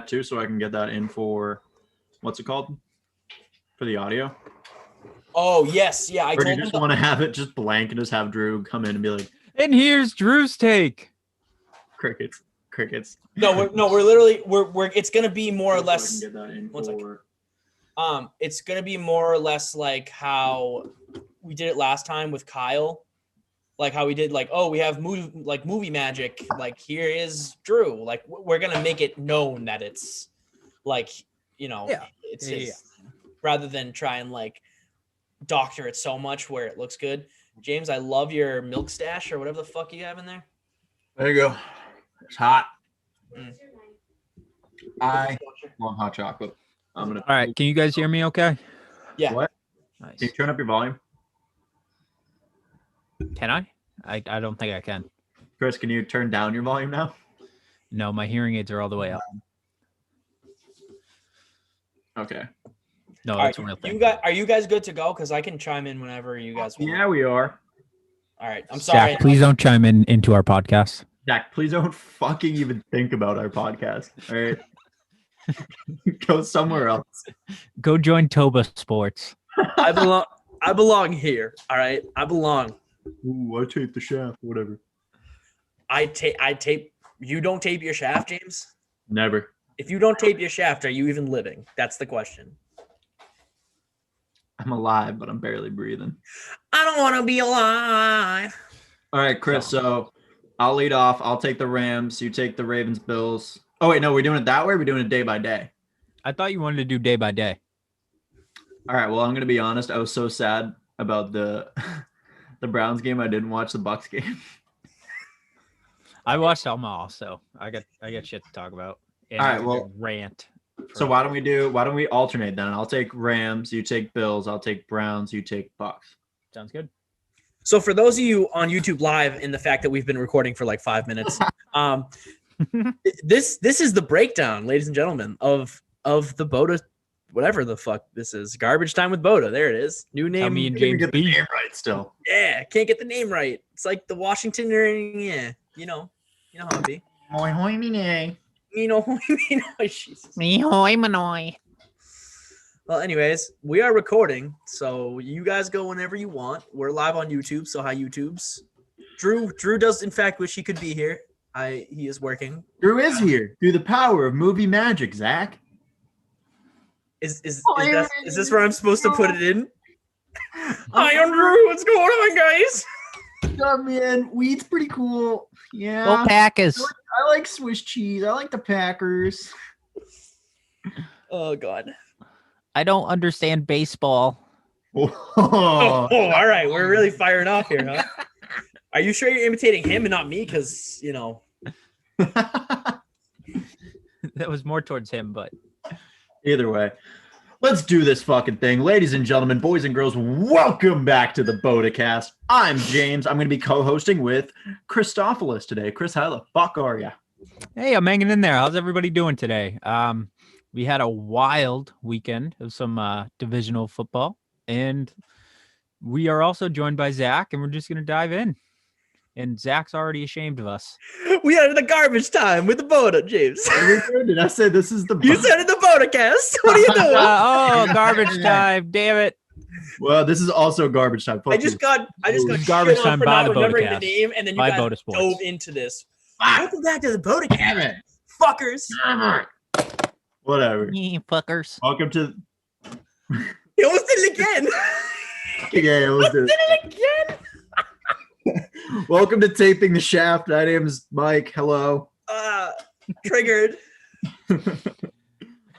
too, so I can get that in for what's it called? For the audio. Oh yes, yeah. I or do told you just want to have it just blank and just have Drew come in and be like, and here's Drew's take. Crickets. No, we're literally it's gonna be more or So I less. can get that in One for... It's gonna be more or less like how we did it last time with Kyle, like how we did like, oh, we have movie magic. Like here is Drew. Like we're gonna make it known that it's like it's his, rather than try and like doctor it so much where it looks good. James, I love your milk stash or whatever the fuck you have in there. There you go. It's hot. Mm. I want hot chocolate. All right, can you guys hear me okay? Yeah. What? Nice. Can you turn up your volume? Can I? I don't think I can. Chris, can you turn down your volume now? No, my hearing aids are all the way up. Okay. No, All that's right, a real thing. are you guys good to go? Because I can chime in whenever you guys want. Yeah, we are. All right. I'm sorry. Zach, please don't chime into our podcast. Zach, please don't fucking even think about our podcast. All right. Go somewhere else. Go join Toba Sports. I belong here. All right. I belong. Ooh, I tape the shaft, whatever. I tape. You don't tape your shaft, James? Never. If you don't tape your shaft, are you even living? That's the question. I'm alive, but I'm barely breathing. I don't want to be alive. All right, Chris. So I'll lead off. I'll take the Rams. You take the Ravens, Bills. Oh, wait, no, we're doing it that way? Or we're doing it day by day? I thought you wanted to do day by day. All right, well, I'm going to be honest. I was so sad about the Browns game. I didn't watch the Bucks game. I watched them all, so I got shit to talk about. And all right, well, rant. So why don't we alternate then? I'll take Rams, you take Bills, I'll take Browns, you take Bucks. Sounds good. So for those of you on YouTube Live, in the fact that we've been recording for like 5 minutes, this is the breakdown, ladies and gentlemen, of the BOTA, whatever the fuck this is. Garbage Time with BOTA. There it is. New name. Tell me and Can't even James get the B. name right still. Yeah, can't get the name right. It's like the Washington, yeah, you know how it be. Hoy hoy mine. Jesus. Me hoy manoy. Well, anyways, we are recording, so you guys go whenever you want. We're live on YouTube, so hi YouTubes. Drew does in fact wish he could be here. He is working. Drew is here through the power of movie magic, Zach. Is this where I'm supposed to put it in? Hi, I'm Drew. What's going on, guys? Oh, man, weed's pretty cool. Yeah. Go Packers. I like Swiss cheese. I like the Packers. Oh God. I don't understand baseball. Oh, all right. We're really firing off here, huh? Are you sure you're imitating him and not me? Because, That was more towards him, but either way. Let's do this fucking thing. Ladies and gentlemen, boys and girls, welcome back to the BOTAcast. I'm James. I'm going to be co-hosting with Christophilus today. Chris, how the fuck are you? hey, I'm hanging in there. How's everybody doing today? We had a wild weekend of some divisional football, and we are also joined by Zach, and we're just going to dive in. And Zach's already ashamed of us. we are the garbage time with the BOTA, James. Did I say this is the... You said it the BOTAcast. What are you doing? Garbage time. Damn it. Well, this is also garbage time. I just got Garbage shit time on for by not the remembering BOTAcast. the name, and then you By guys BOTA Sports. dove into this. Fuck. Welcome back to the Damn BOTAcast, it. fuckers. Whatever. You fuckers. Welcome to... He almost did it again. Yeah, let's do Did it again. it. Welcome to Taping the Shaft. My name is Mike. Hello. Triggered.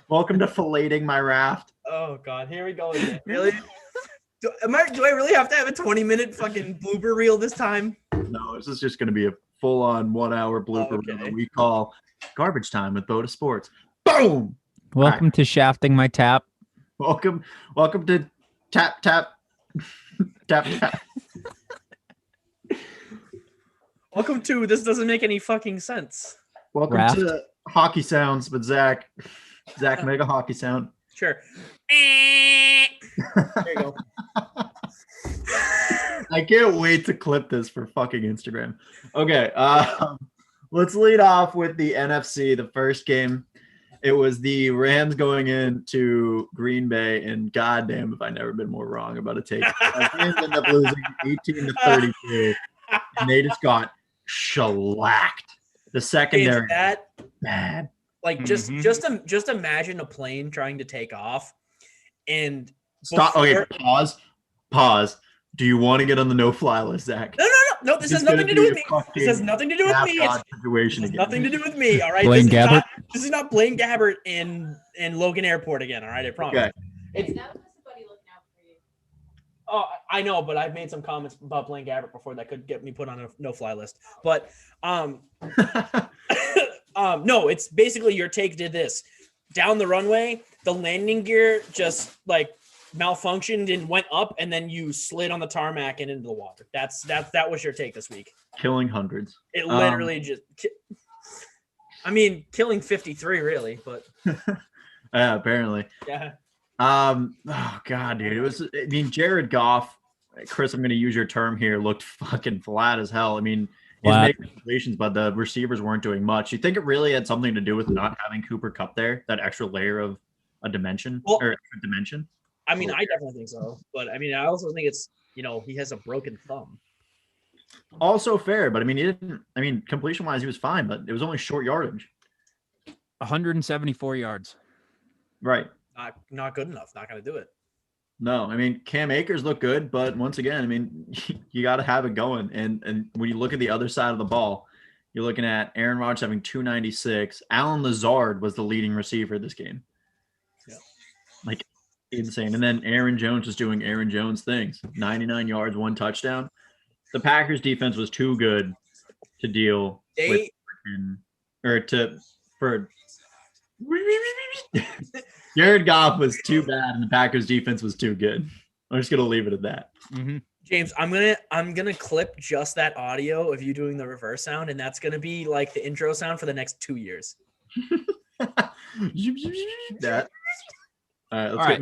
Welcome to Filleting My Raft. Oh God, here we go again. Really? Do I really have to have a 20-minute fucking blooper reel this time? No, this is just going to be a full-on 1 hour blooper reel that we call Garbage Time with BOTA Sports. Boom! Welcome to Shafting My Tap. Welcome to Tap Tap Tap Tap. Welcome to This Doesn't Make Any Fucking Sense. Welcome Raft. to Hockey Sounds with Zach. Zach, make a hockey sound. Sure. There you go. I can't wait to clip this for fucking Instagram. Okay, let's lead off with the NFC, the first game. It was the Rams going into Green Bay, and goddamn if I never been more wrong about a take. The Rams ended up losing 18-32, and they just got shellacked. The secondary that bad. like just imagine a plane trying to take off and Stop. Okay, pause. Do you want to get on the no-fly list, Zach? No. This has nothing to do with me. This has nothing to do with me. Situation again. Nothing to do with me. All right. Blaine Gabbert. This is not Blaine Gabbert in Logan Airport again. All right, I promise. Okay. That was somebody looking out for you. Oh, I know, but I've made some comments about Blaine Gabbert before that could get me put on a no-fly list. But no, it's basically your take did this. Down the runway, the landing gear just like malfunctioned and went up, and then you slid on the tarmac and into the water. That was your take this week. Killing hundreds. It literally killing 53 really, but yeah, apparently. Yeah. Oh god, dude. Jared Goff, Chris, I'm going to use your term here, looked fucking flat as hell. I mean, he's making completions, but the receivers weren't doing much. You think it really had something to do with not having Cooper Kupp there, that extra layer of a dimension or extra dimension? I mean, I definitely think so, but I mean, I also think it's, he has a broken thumb. Also fair, but I mean, completion wise, he was fine, but it was only short yardage. 174 yards. Right. Not good enough. Not going to do it. No, I mean, Cam Akers looked good, but once again, I mean, you got to have it going. And when you look at the other side of the ball, you're looking at Aaron Rodgers having 296. Alan Lazard was the leading receiver this game. Yeah. Like, insane. And then Aaron Jones was doing Aaron Jones things. 99 yards, 1 touchdown. The Packers defense was too good to deal with Jared Goff was too bad and the Packers defense was too good. I'm just gonna leave it at that. Mm-hmm. James, I'm gonna clip just that audio of you doing the reverse sound, and that's gonna be like the intro sound for the next 2 years. That. All right,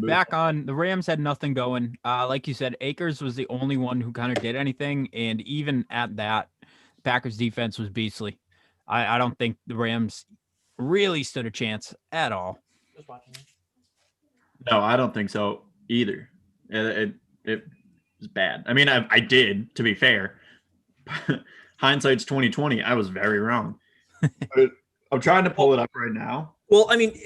back on. The Rams had nothing going. Like you said, Akers was the only one who kind of did anything, and even at that, Packers defense was beastly. I don't think the Rams really stood a chance at all. No, I don't think so either. It was bad. I mean, I did, to be fair. Hindsight's 2020. I was very wrong. But I'm trying to pull it up right now. Well, I mean,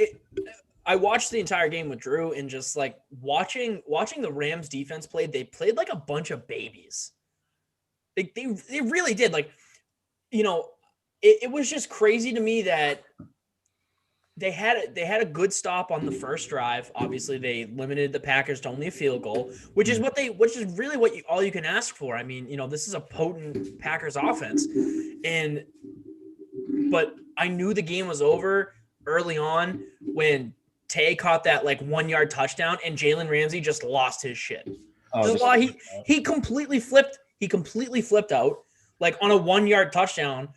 I watched the entire game with Drew, and just like watching the Rams defense play, they played like a bunch of babies. They really did. Like, it was just crazy to me that they had a good stop on the first drive. Obviously, they limited the Packers to only a field goal, which is really all you can ask for. I mean, this is a potent Packers offense, but I knew the game was over early on when Tay caught that like 1 yard touchdown, and Jalen Ramsey just lost his shit. He completely flipped. He completely flipped out like on a 1 yard touchdown.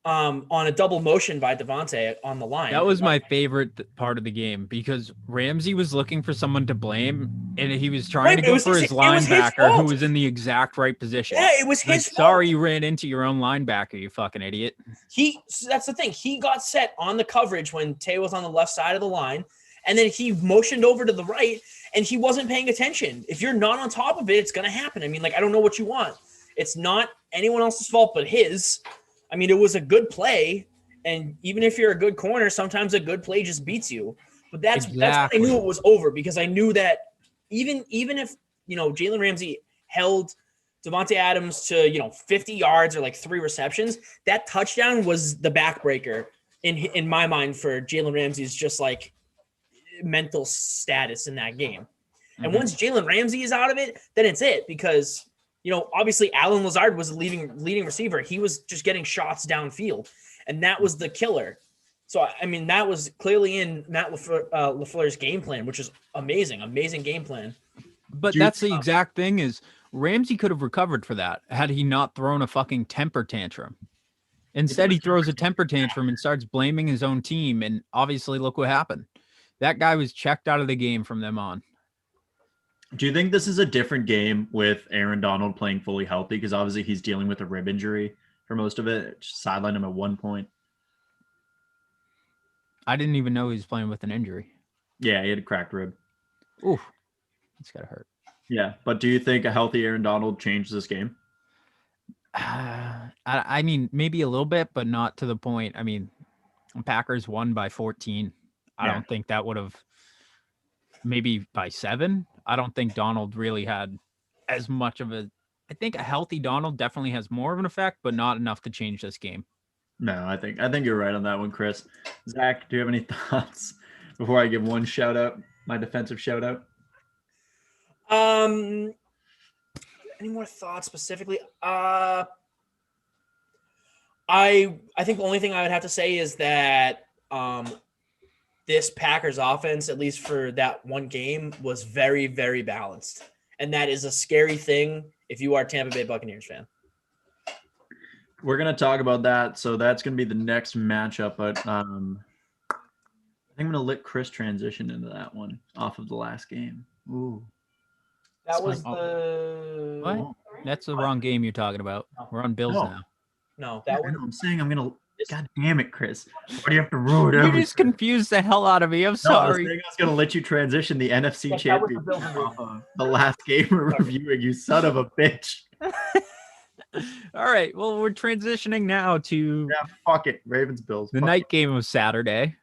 On a double motion by Devontae on the line. That was my favorite part of the game because Ramsey was looking for someone to blame, and he was trying to go for his linebacker who was in the exact right position. Yeah, it was his fault. Sorry you ran into your own linebacker, you fucking idiot. That's the thing. He got set on the coverage when Tay was on the left side of the line, and then he motioned over to the right, and he wasn't paying attention. If you're not on top of it, it's going to happen. I mean, like, I don't know what you want. It's not anyone else's fault but his. I mean, it was a good play, and even if you're a good corner, sometimes a good play just beats you. But that's when I knew it was over, because I knew that even if Jalen Ramsey held Devontae Adams to 50 yards or like 3 receptions, that touchdown was the backbreaker in my mind for Jalen Ramsey's just like mental status in that game. Mm-hmm. And once Jalen Ramsey is out of it, then it's it, because obviously Alan Lazard was the leading receiver. He was just getting shots downfield, and that was the killer. So, I mean, that was clearly in Matt LaFleur's game plan, which is amazing game plan. But that's the exact thing is Ramsey could have recovered for that had he not thrown a fucking temper tantrum. Instead, he throws a temper tantrum and starts blaming his own team, and obviously look what happened. That guy was checked out of the game from them on. Do you think this is a different game with Aaron Donald playing fully healthy? Because obviously he's dealing with a rib injury for most of it. Just sidelined him at one point. I didn't even know he was playing with an injury. Yeah, he had a cracked rib. Oof, it's gotta hurt. Yeah, but do you think a healthy Aaron Donald changed this game? I mean, maybe a little bit, but not to the point. I mean, Packers won by 14. I Yeah. don't think that would have, maybe by 7. I don't think Donald really had as much of a. I think a healthy Donald definitely has more of an effect, but not enough to change this game. No, I think you're right on that one, Chris. Zach, do you have any thoughts before I give one shout out, my defensive shout out? Any more thoughts specifically? I think the only thing I would have to say is that this Packers offense, at least for that one game, was very, very balanced. And that is a scary thing if you are a Tampa Bay Buccaneers fan. We're going to talk about that. So that's going to be the next matchup. But I think I'm going to let Chris transition into that one off of the last game. Ooh. That was the... What? That's the wrong game you're talking about. We're on Bills now. No, Yeah, that one. I'm saying I'm going to... God damn it, Chris. Why do you have to ruin You everything? just confused the hell out of me. I'm No, I was sorry. saying I was going to let you transition the NFC Yes, that was the championship Bills off of the last game we're reviewing, you son of a bitch. All right. Well, we're transitioning now to Yeah, fuck it. Ravens, Bills. the Fuck night game of Saturday.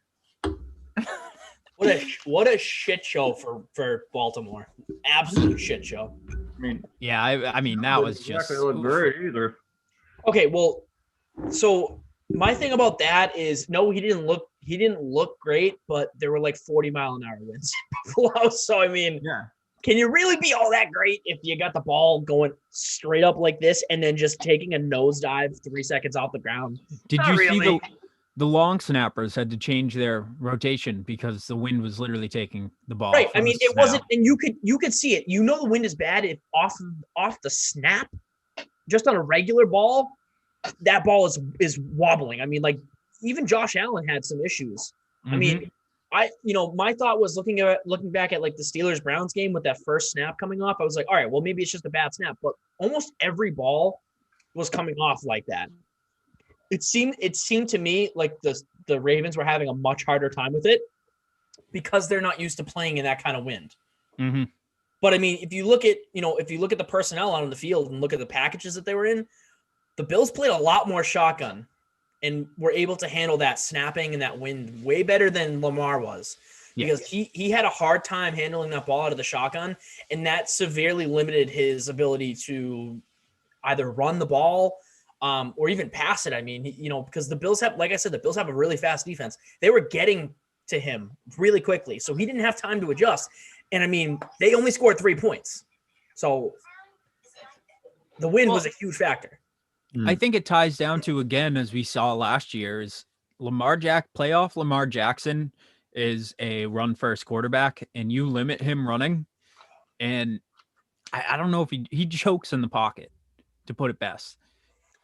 What a shit show for Baltimore. Absolute shit show. it. I mean, Yeah, I mean that was just exactly look great either. Okay, well, so my thing about that is no, he didn't look great, but there were like 40-mile-an-hour winds in Buffalo. So I mean, Yeah. can you really be all that great if you got the ball going straight up like this and then just taking a nosedive 3 seconds off the ground? Did Not you really. see the long snappers had to change their rotation because the wind was literally taking the ball. Right. I from mean, the it wasn't, snap. and you could see it. You know the wind is bad if off the snap, just on a regular ball, that ball is wobbling. I mean, like even Josh Allen had some issues. I mean, my thought was looking back at like the Steelers Browns game with that first snap coming off. I was like, all right, well maybe it's just a bad snap, but almost every ball was coming off like that. It seemed to me like the Ravens were having a much harder time with it because they're not used to playing in that kind of wind. Mm-hmm. But I mean, if you look at the personnel out on the field and look at the packages that they were in, the Bills played a lot more shotgun and were able to handle that snapping and that wind way better than Lamar was. Because he had a hard time handling that ball out of the shotgun, and that severely limited his ability to either run the ball or even pass it. I mean, because the Bills have, like I said, the Bills have a really fast defense. They were getting to him really quickly, so he didn't have time to adjust. And I mean, they only scored 3 points. So the wind was a huge factor. I think it ties down to, again, as we saw last year, is playoff Lamar Jackson is a run first quarterback, and you limit him running. And I don't know if he chokes in the pocket, to put it best.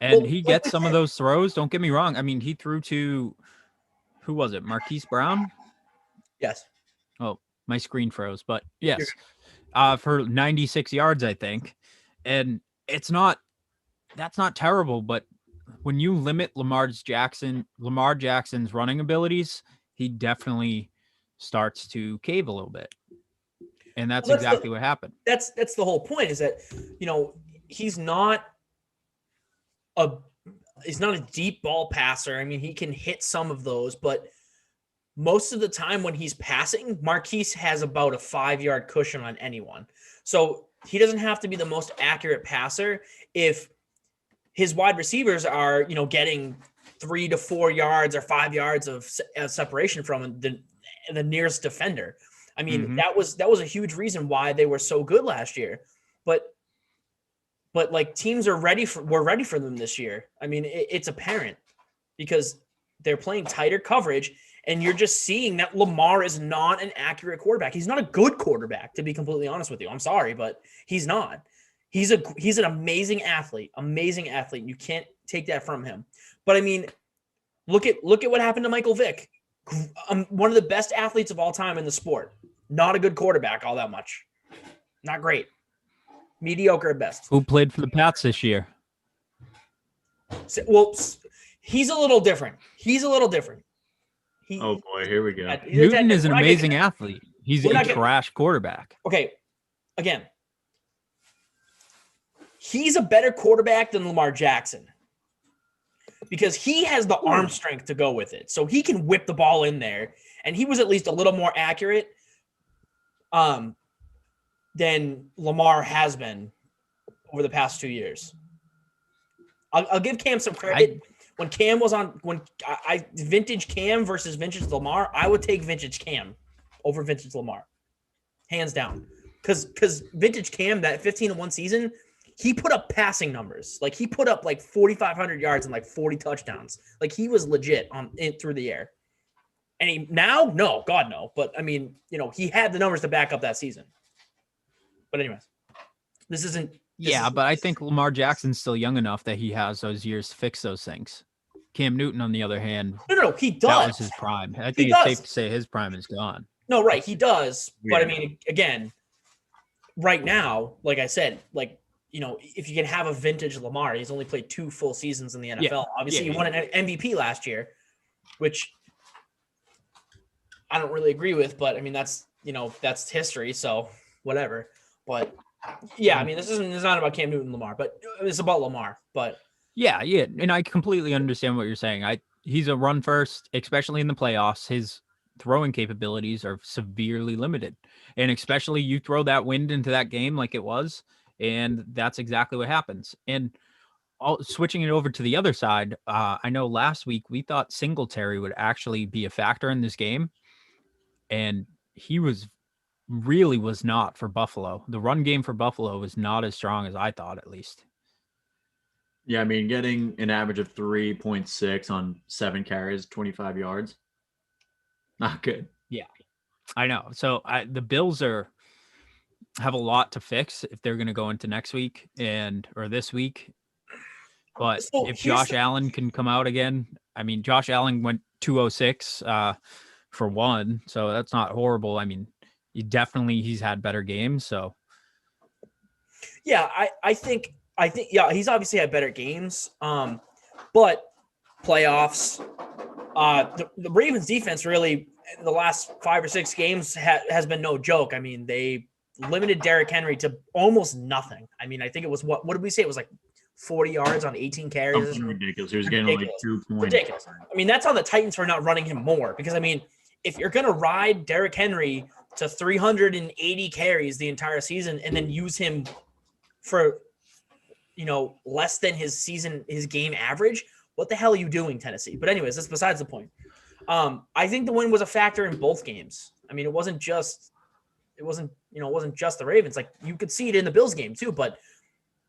And he gets some of those throws. Don't get me wrong. I mean, he threw to, who was it? Marquise Brown? Yes. Oh, my screen froze, but yes, for 96 yards, I think. And that's not terrible, but when you limit Lamar Jackson's running abilities, he definitely starts to cave a little bit. And that's exactly what happened. That's the whole point, is that, he's not a deep ball passer. I mean, he can hit some of those, but most of the time when he's passing, Marquise has about a 5-yard cushion on anyone. So he doesn't have to be the most accurate passer if his wide receivers are, getting 3 to 4 yards or 5 yards of separation from the nearest defender. I mean, that was a huge reason why they were so good last year. But like teams were ready for them this year. I mean, it's apparent because they're playing tighter coverage, and you're just seeing that Lamar is not an accurate quarterback. He's not a good quarterback, to be completely honest with you. I'm sorry, but he's not. He's an amazing athlete. You can't take that from him. But I mean, look at what happened to Michael Vick. One of the best athletes of all time in the sport. Not a good quarterback all that much. Not great. Mediocre at best. Who played for the Pats this year? Well, he's a little different. Oh boy, here we go. Newton is an amazing athlete. He's we're a not getting- trash quarterback. Okay, again, he's a better quarterback than Lamar Jackson because he has the arm strength to go with it. So he can whip the ball in there, and he was at least a little more accurate than Lamar has been over the past 2 years. I'll give Cam some credit. When Cam was on, vintage Cam versus vintage Lamar, I would take vintage Cam over vintage Lamar, hands down. Because vintage Cam, that 15-1 season, he put up passing numbers. Like he put up like 4,500 yards and like 40 touchdowns. Like he was legit through the air. And no, God no. But I mean, he had the numbers to back up that season. But anyways, this isn't. But I think Lamar Jackson's still young enough that he has those years to fix those things. Cam Newton, on the other hand, no, he does. That was his prime. I think it's safe to say his prime is gone. No, right, he does. Yeah. But I mean, again, right now, like I said, if you can have a vintage Lamar, he's only played 2 full seasons in the NFL. Yeah. Obviously, he won an MVP last year, which I don't really agree with. But I mean, that's history, so whatever. But yeah, I mean, it's not about Cam Newton, Lamar, but it's about Lamar. But yeah, and I completely understand what you're saying. He's a run first, especially in the playoffs. His throwing capabilities are severely limited, and especially you throw that wind into that game like it was, and that's exactly what happens. And switching it over to the other side, I know last week we thought Singletary would actually be a factor in this game, and he was not for Buffalo. The run game for Buffalo was not as strong as I thought, at least. Yeah, I mean, getting an average of 3.6 on 7 carries, 25 yards. Not good. Yeah, I know. So the Bills have a lot to fix if they're going to go into next week or this week. But if Josh Allen can come out again, I mean, Josh Allen went 206 for 1, so that's not horrible. I mean, he's had better games. So yeah, I think yeah, he's obviously had better games. But playoffs, the Ravens defense really in the last 5 or 6 games has been no joke. I mean, they limited Derrick Henry to almost nothing. I mean, I think it was what did we say? It was like 40 yards on 18 carries. Something ridiculous. He was getting like 2 points. Ridiculous. I mean, that's on the Titans for not running him more, because I mean, if you're gonna ride Derrick Henry to 380 carries the entire season and then use him for less than his game average, what the hell are you doing, Tennessee? But anyways, that's besides the point. I think the win was a factor in both games. I mean, it wasn't just the Ravens. Like, you could see it in the Bills game too, but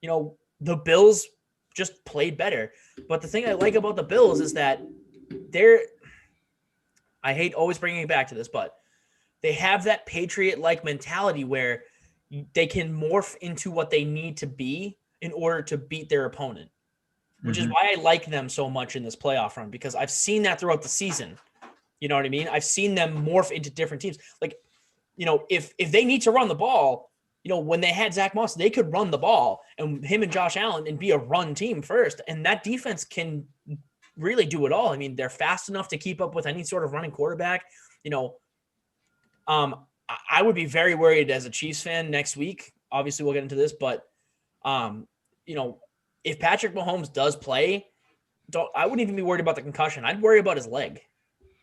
the Bills just played better. But the thing I like about the Bills is that I hate always bringing it back to this, but they have that Patriot-like mentality where they can morph into what they need to be in order to beat their opponent, which is why I like them so much in this playoff run, because I've seen that throughout the season. You know what I mean? I've seen them morph into different teams. Like, if they need to run the ball, when they had Zach Moss, they could run the ball, and him and Josh Allen, and be a run team first. And that defense can really do it all. I mean, they're fast enough to keep up with any sort of running quarterback. I would be very worried as a Chiefs fan next week. Obviously, we'll get into this, but if Patrick Mahomes does play, I wouldn't even be worried about the concussion. I'd worry about his leg.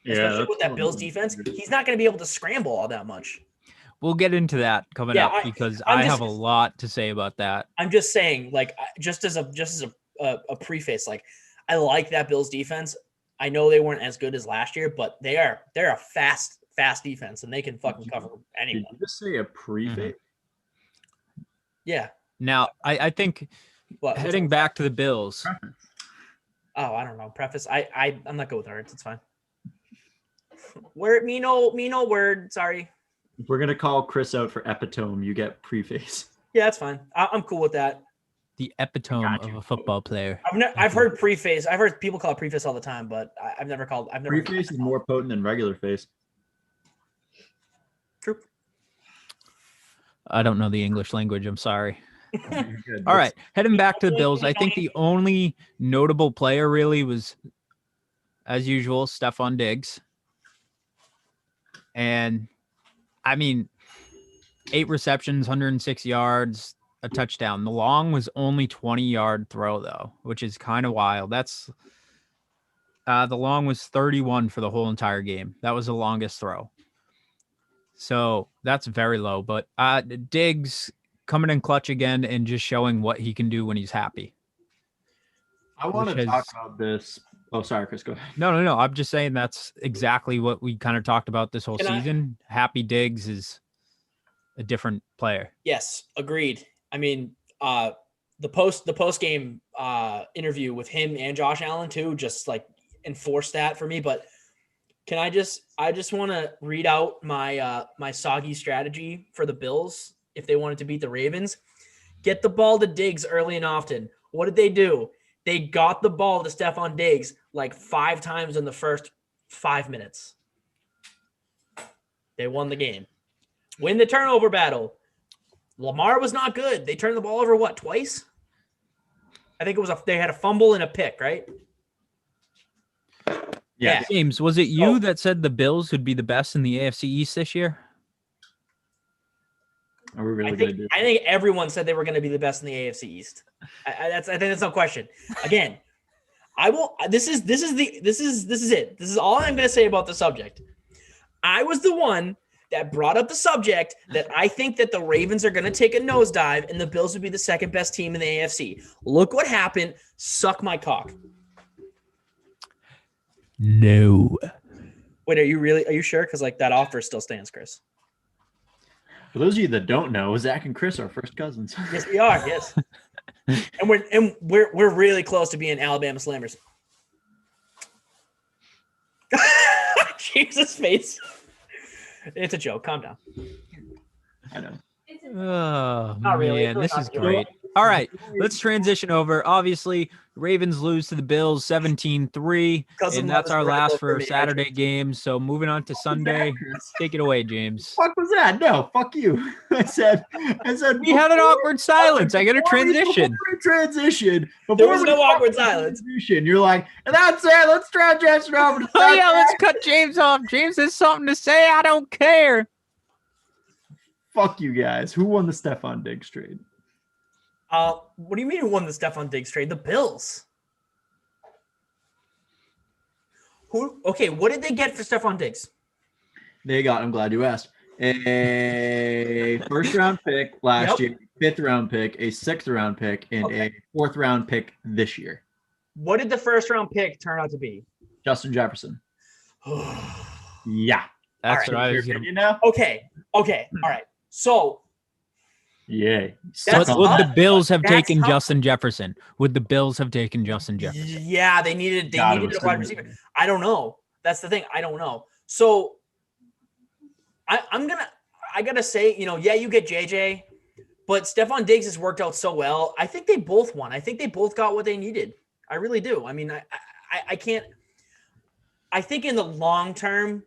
Especially with that Bills defense, he's not going to be able to scramble all that much. We'll get into that coming up, because I have a lot to say about that. I'm just saying, like, just as a preface, like, I like that Bills defense. I know they weren't as good as last year, but they're a fast defense, and they can fucking cover anyone. Did you just say a preface? Yeah. Now, I think heading back to the Bills. Oh, I don't know. Preface. I'm not good with words. It's fine. Word, me no word. Sorry. If we're gonna call Chris out for epitome, you get preface. Yeah, that's fine. I'm cool with that. The epitome of a football player. I've heard preface. I've heard people call it preface all the time, but I've never. Preface is more potent than regular face. True. I don't know the English language. I'm sorry. All right, heading back to the Bills. I think the only notable player really was, as usual, Stephon Diggs. And I mean, 8 receptions, 106 yards, a touchdown. The long was only 20-yard throw though, which is kind of wild. That's the long was 31 for the whole entire game. That was the longest throw. So that's very low. But Diggs coming in clutch again and just showing what he can do when he's happy. I want to talk about this. Oh, sorry, Chris. Go ahead. No. I'm just saying that's exactly what we kind of talked about this whole season. Happy Diggs is a different player. Yes, agreed. I mean, the post game interview with him and Josh Allen too, just like enforced that for me. But I just want to read out my my soggy strategy for the Bills if they wanted to beat the Ravens. Get the ball to Diggs early and often. What did they do? They got the ball to Stephon Diggs like 5 times in the first 5 minutes. They won the game. Win the turnover battle. Lamar was not good. They turned the ball over, what, twice? I think it was they had a fumble and a pick, right? Yeah. James, was it you that said the Bills would be the best in the AFC East this year? Are we really going to do? I think everyone said they were going to be the best in the AFC East. I think that's no question. Again, I will. This is it. This is all I'm going to say about the subject. I was the one that brought up the subject that I think that the Ravens are going to take a nosedive and the Bills would be the second best team in the AFC. Look what happened. Suck my cock. No. Wait, are you sure? Because like that offer still stands, Chris. For those of you that don't know, Zach and Chris are first cousins. Yes, we are. Yes, and we're really close to being Alabama Slammers. Jesus face. It's a joke. Calm down. I know. Oh, Not really. man, It's this is not great. All right, let's transition over. Obviously, Ravens lose to the Bills 17-3, and that's our last for Saturday games. So moving on to Sunday, take it away, James. Fuck was that? No, fuck you. I said. We had an awkward silence. I got to transition. There was no awkward silence. You're like, and that's it. Let's transition over to Oh yeah, let's cut James off. James has something to say. I don't care. Fuck you guys. Who won the Stephon Diggs trade? What do you mean who won the Stephon Diggs trade? The Bills. Okay, what did they get for Stephon Diggs? They got, I'm glad you asked, a first-round pick last year, 5th-round pick, a 6th-round pick, and a 4th-round pick this year. What did the first-round pick turn out to be? Justin Jefferson. Yeah. That's what I was going to know. Okay. All right. So. Yay. Would the Bills have taken Justin Jefferson? Would the Bills have taken Justin Jefferson? Yeah, they needed a wide receiver. I don't know. That's the thing. I don't know. So I gotta say, you get JJ, but Stephon Diggs has worked out so well. I think they both won. I think they both got what they needed. I really do. I mean, I can't. I think in the long term,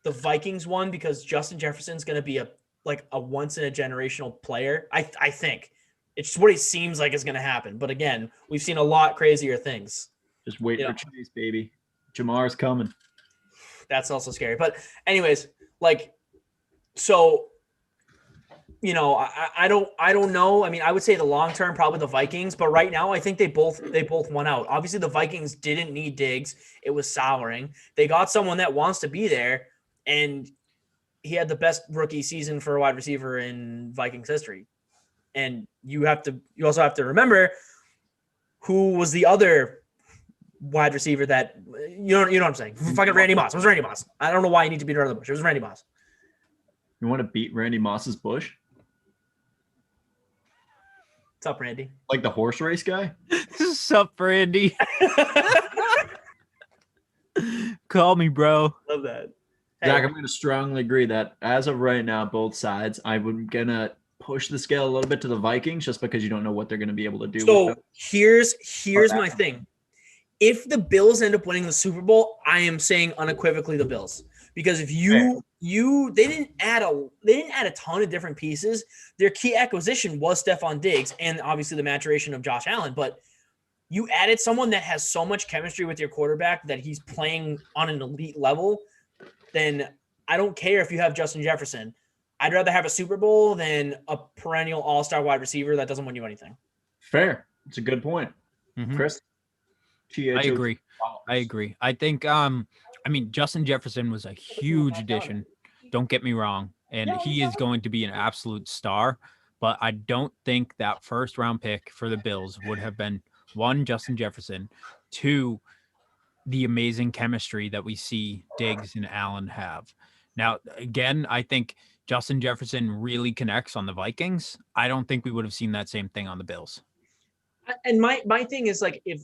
the Vikings won because Justin Jefferson's going to be a once in a generational player. I think it's just what it seems like is going to happen. But again, we've seen a lot crazier things. Just wait for Chase, baby. Jamar's coming. That's also scary. But anyways, I don't know. I mean, I would say the long term, probably the Vikings, but right now I think they both won out. Obviously the Vikings didn't need Diggs. It was souring. They got someone that wants to be there, and he had the best rookie season for a wide receiver in Vikings history. And you also have to remember who was the other wide receiver that, you know what I'm saying? Fucking Randy Moss. It was Randy Moss. I don't know why you need to beat around the bush. It was Randy Moss. You want to beat Randy Moss's bush? What's up, Randy? Like the horse race guy? What's up, Randy? Call me, bro. Love that. Zach, I'm going to strongly agree that as of right now, both sides, I'm going to push the scale a little bit to the Vikings just because you don't know what they're going to be able to do. So here's my thing. If the Bills end up winning the Super Bowl, I am saying unequivocally the Bills. Because if they didn't add a ton of different pieces. Their key acquisition was Stephon Diggs and obviously the maturation of Josh Allen. But you added someone that has so much chemistry with your quarterback that he's playing on an elite level, then I don't care if you have Justin Jefferson. I'd rather have a Super Bowl than a perennial all-star wide receiver that doesn't win you anything. Fair. It's a good point. Mhm. Chris? I agree. I think Justin Jefferson was a huge addition. Don't get me wrong. And he is going to be an absolute star. But I don't think that first round pick for the Bills would have been one, Justin Jefferson, two, the amazing chemistry that we see Diggs and Allen have. Now, again, I think Justin Jefferson really connects on the Vikings. I don't think we would have seen that same thing on the Bills. And my thing is like if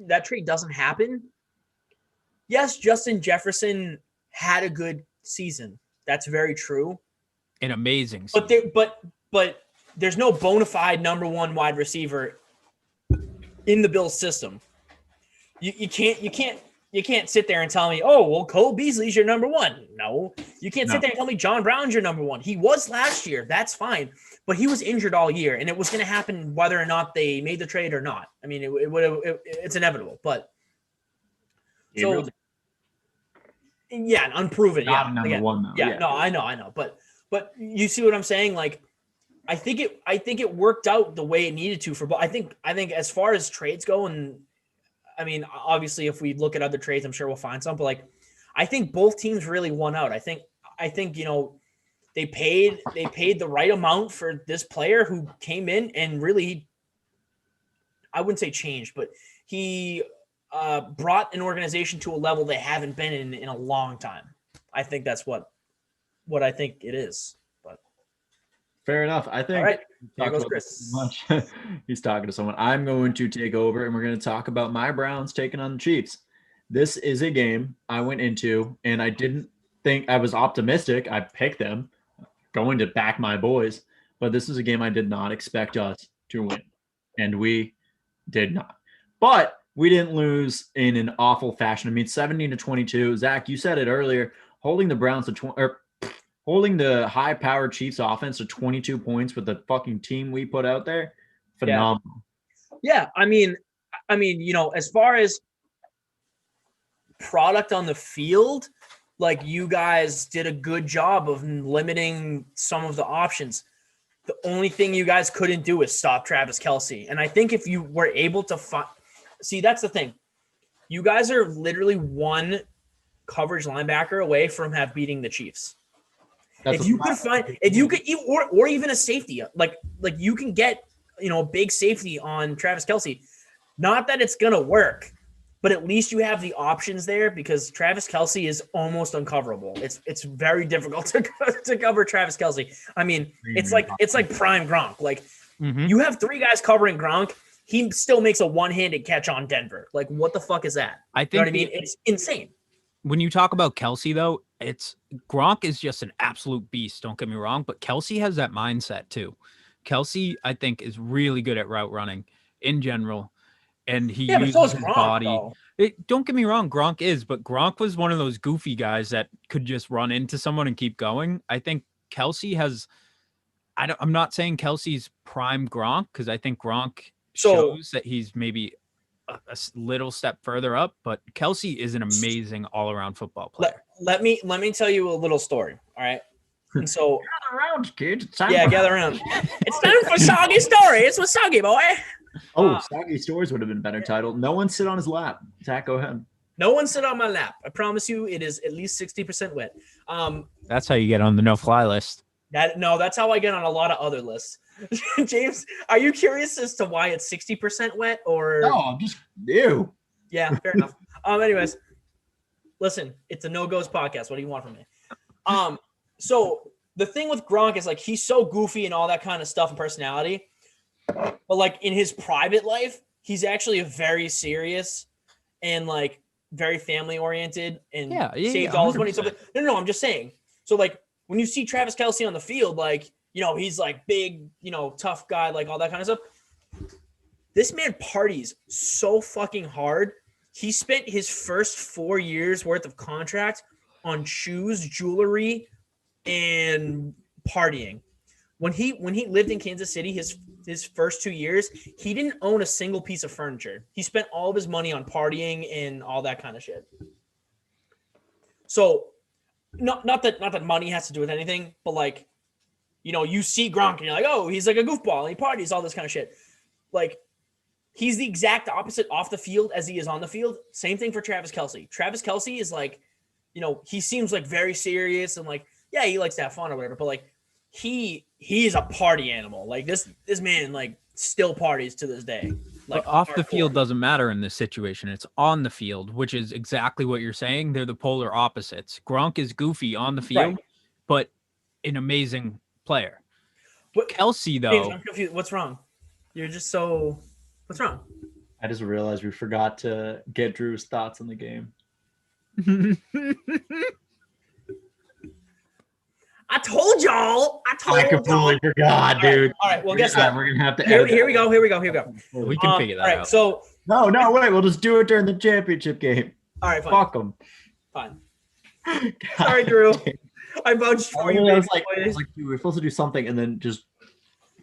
that trade doesn't happen, yes, Justin Jefferson had a good season. That's very true. An amazing season. But there's no bona fide number one wide receiver in the Bills system. You can't sit there and tell me, oh, well, Cole Beasley's your number one. No, you can't sit there and tell me John Brown's your number one. He was last year. That's fine. But he was injured all year, and it was going to happen whether or not they made the trade or not. I mean, it's inevitable. But so, yeah, unproven. Not yeah, number again, one, though. Yeah, no, I know. But you see what I'm saying? Like, I think it worked out the way it needed to for both. I think as far as trades go, and I mean, obviously, if we look at other trades, I'm sure we'll find some. But like, I think both teams really won out. I think they paid the right amount for this player who came in and really, I wouldn't say changed, but he brought an organization to a level they haven't been in a long time. I think that's what I think it is. But fair enough. I think. All right, there goes Chris. Much. He's talking to someone. I'm going to take over, and we're going to talk about my Browns taking on the Chiefs. This is a game I went into, and I didn't think I was optimistic. I picked them, going to back my boys, but this is a game I did not expect us to win, and we did not. But we didn't lose in an awful fashion. I mean, 17-22. Zach, you said it earlier. Holding the Browns to holding the high-powered Chiefs offense to 22 points with the fucking team we put out there, phenomenal. Yeah, I mean, as far as product on the field, like you guys did a good job of limiting some of the options. The only thing you guys couldn't do is stop Travis Kelce. And I think if you were able to see, that's the thing. You guys are literally one coverage linebacker away from beating the Chiefs. If you could, or even a safety, like you can get, a big safety on Travis Kelce. Not that it's gonna work, but at least you have the options there because Travis Kelce is almost uncoverable. It's very difficult to cover Travis Kelce. I mean, it's like prime Gronk. Like you have three guys covering Gronk. He still makes a one-handed catch on Denver. Like, what the fuck is that? I think you know what I mean? It's insane. When you talk about Kelce, though, Gronk is just an absolute beast. Don't get me wrong, but Kelce has that mindset too. Kelce, I think, is really good at route running in general, and he uses his body. Don't get me wrong, Gronk is, but Gronk was one of those goofy guys that could just run into someone and keep going. I think Kelce has. I'm not saying Kelce's prime Gronk because I think Gronk shows that he's maybe a little step further up, but Kelce is an amazing all-around football player. Let me tell you a little story. All right. And so gather around, kid. Gather around. It's time for Soggy Story. It's with Soggy, boy. Soggy Stories would have been better titled. No one sit on his lap. Zach, go ahead. No one sit on my lap. I promise you it is at least 60% wet. That's how you get on the no-fly list. That's how I get on a lot of other lists. James, are you curious as to why it's 60% wet or? No, I'm just ew. Yeah, fair enough. Anyways, listen, it's a No Goes podcast. What do you want from me? So the thing with Gronk is like he's so goofy and all that kind of stuff and personality, but like in his private life, he's actually a very serious and like very family oriented and saved all his money. So, no, I'm just saying. So like when you see Travis Kelce on the field, like, he's like big, tough guy, like all that kind of stuff. This man parties so fucking hard. He spent his first 4 years worth of contract on shoes, jewelry, and partying. When he lived in Kansas City, his first 2 years, he didn't own a single piece of furniture. He spent all of his money on partying and all that kind of shit. So not that money has to do with anything, but like, you see Gronk and you're like, oh, he's like a goofball and he parties, all this kind of shit. Like, he's the exact opposite off the field as he is on the field. Same thing for Travis Kelce. Travis Kelce is like, he seems like very serious and like, yeah, he likes to have fun or whatever, but like he is a party animal. Like this man like still parties to this day. Like But off the hardcore. field doesn't matter in this situation. It's on the field, which is exactly what you're saying. They're the polar opposites. Gronk is goofy on the field, but an amazing player. What, Kelsey, James, though, I'm confused. What's wrong? You're just so. What's wrong? I just realized we forgot to get Drew's thoughts on the game. I told y'all. I completely forgot, dude. All right. Well, guess what? We're gonna have to Here edit we go. we can figure that all right, out. So. No, wait. We'll just do it during the championship game. All right. Fine. Fuck them. Fine. Sorry, Drew. I vouched for you. I was like, dude, we're supposed to do something, and then just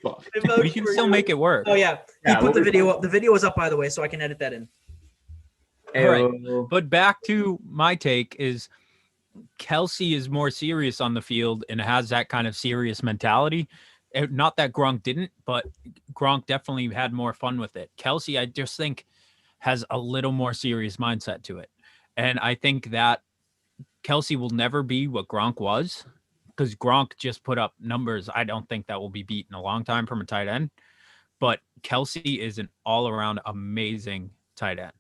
fuck. We can still make it work. Oh yeah. He put the video up. The video is up, by the way, so I can edit that in. All right. But back to my take is Kelsey is more serious on the field and has that kind of serious mentality. Not that Gronk didn't, but Gronk definitely had more fun with it. Kelsey, I just think, has a little more serious mindset to it. And I think that Kelsey will never be what Gronk was, because Gronk just put up numbers I don't think that will be beat in a long time from a tight end. But Kelsey is an all-around amazing tight end.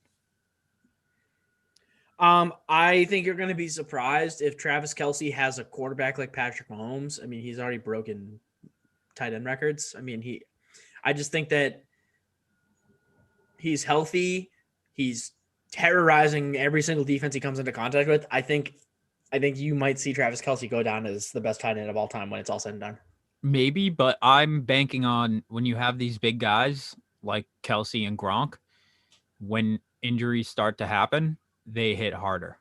I think you're going to be surprised if Travis Kelce has a quarterback like Patrick Mahomes. I mean, he's already broken tight end records. I mean, I just think that he's healthy. He's terrorizing every single defense he comes into contact with. I think you might see Travis Kelce go down as the best tight end of all time when it's all said and done. Maybe, but I'm banking on when you have these big guys like Kelsey and Gronk, when injuries start to happen, they hit harder.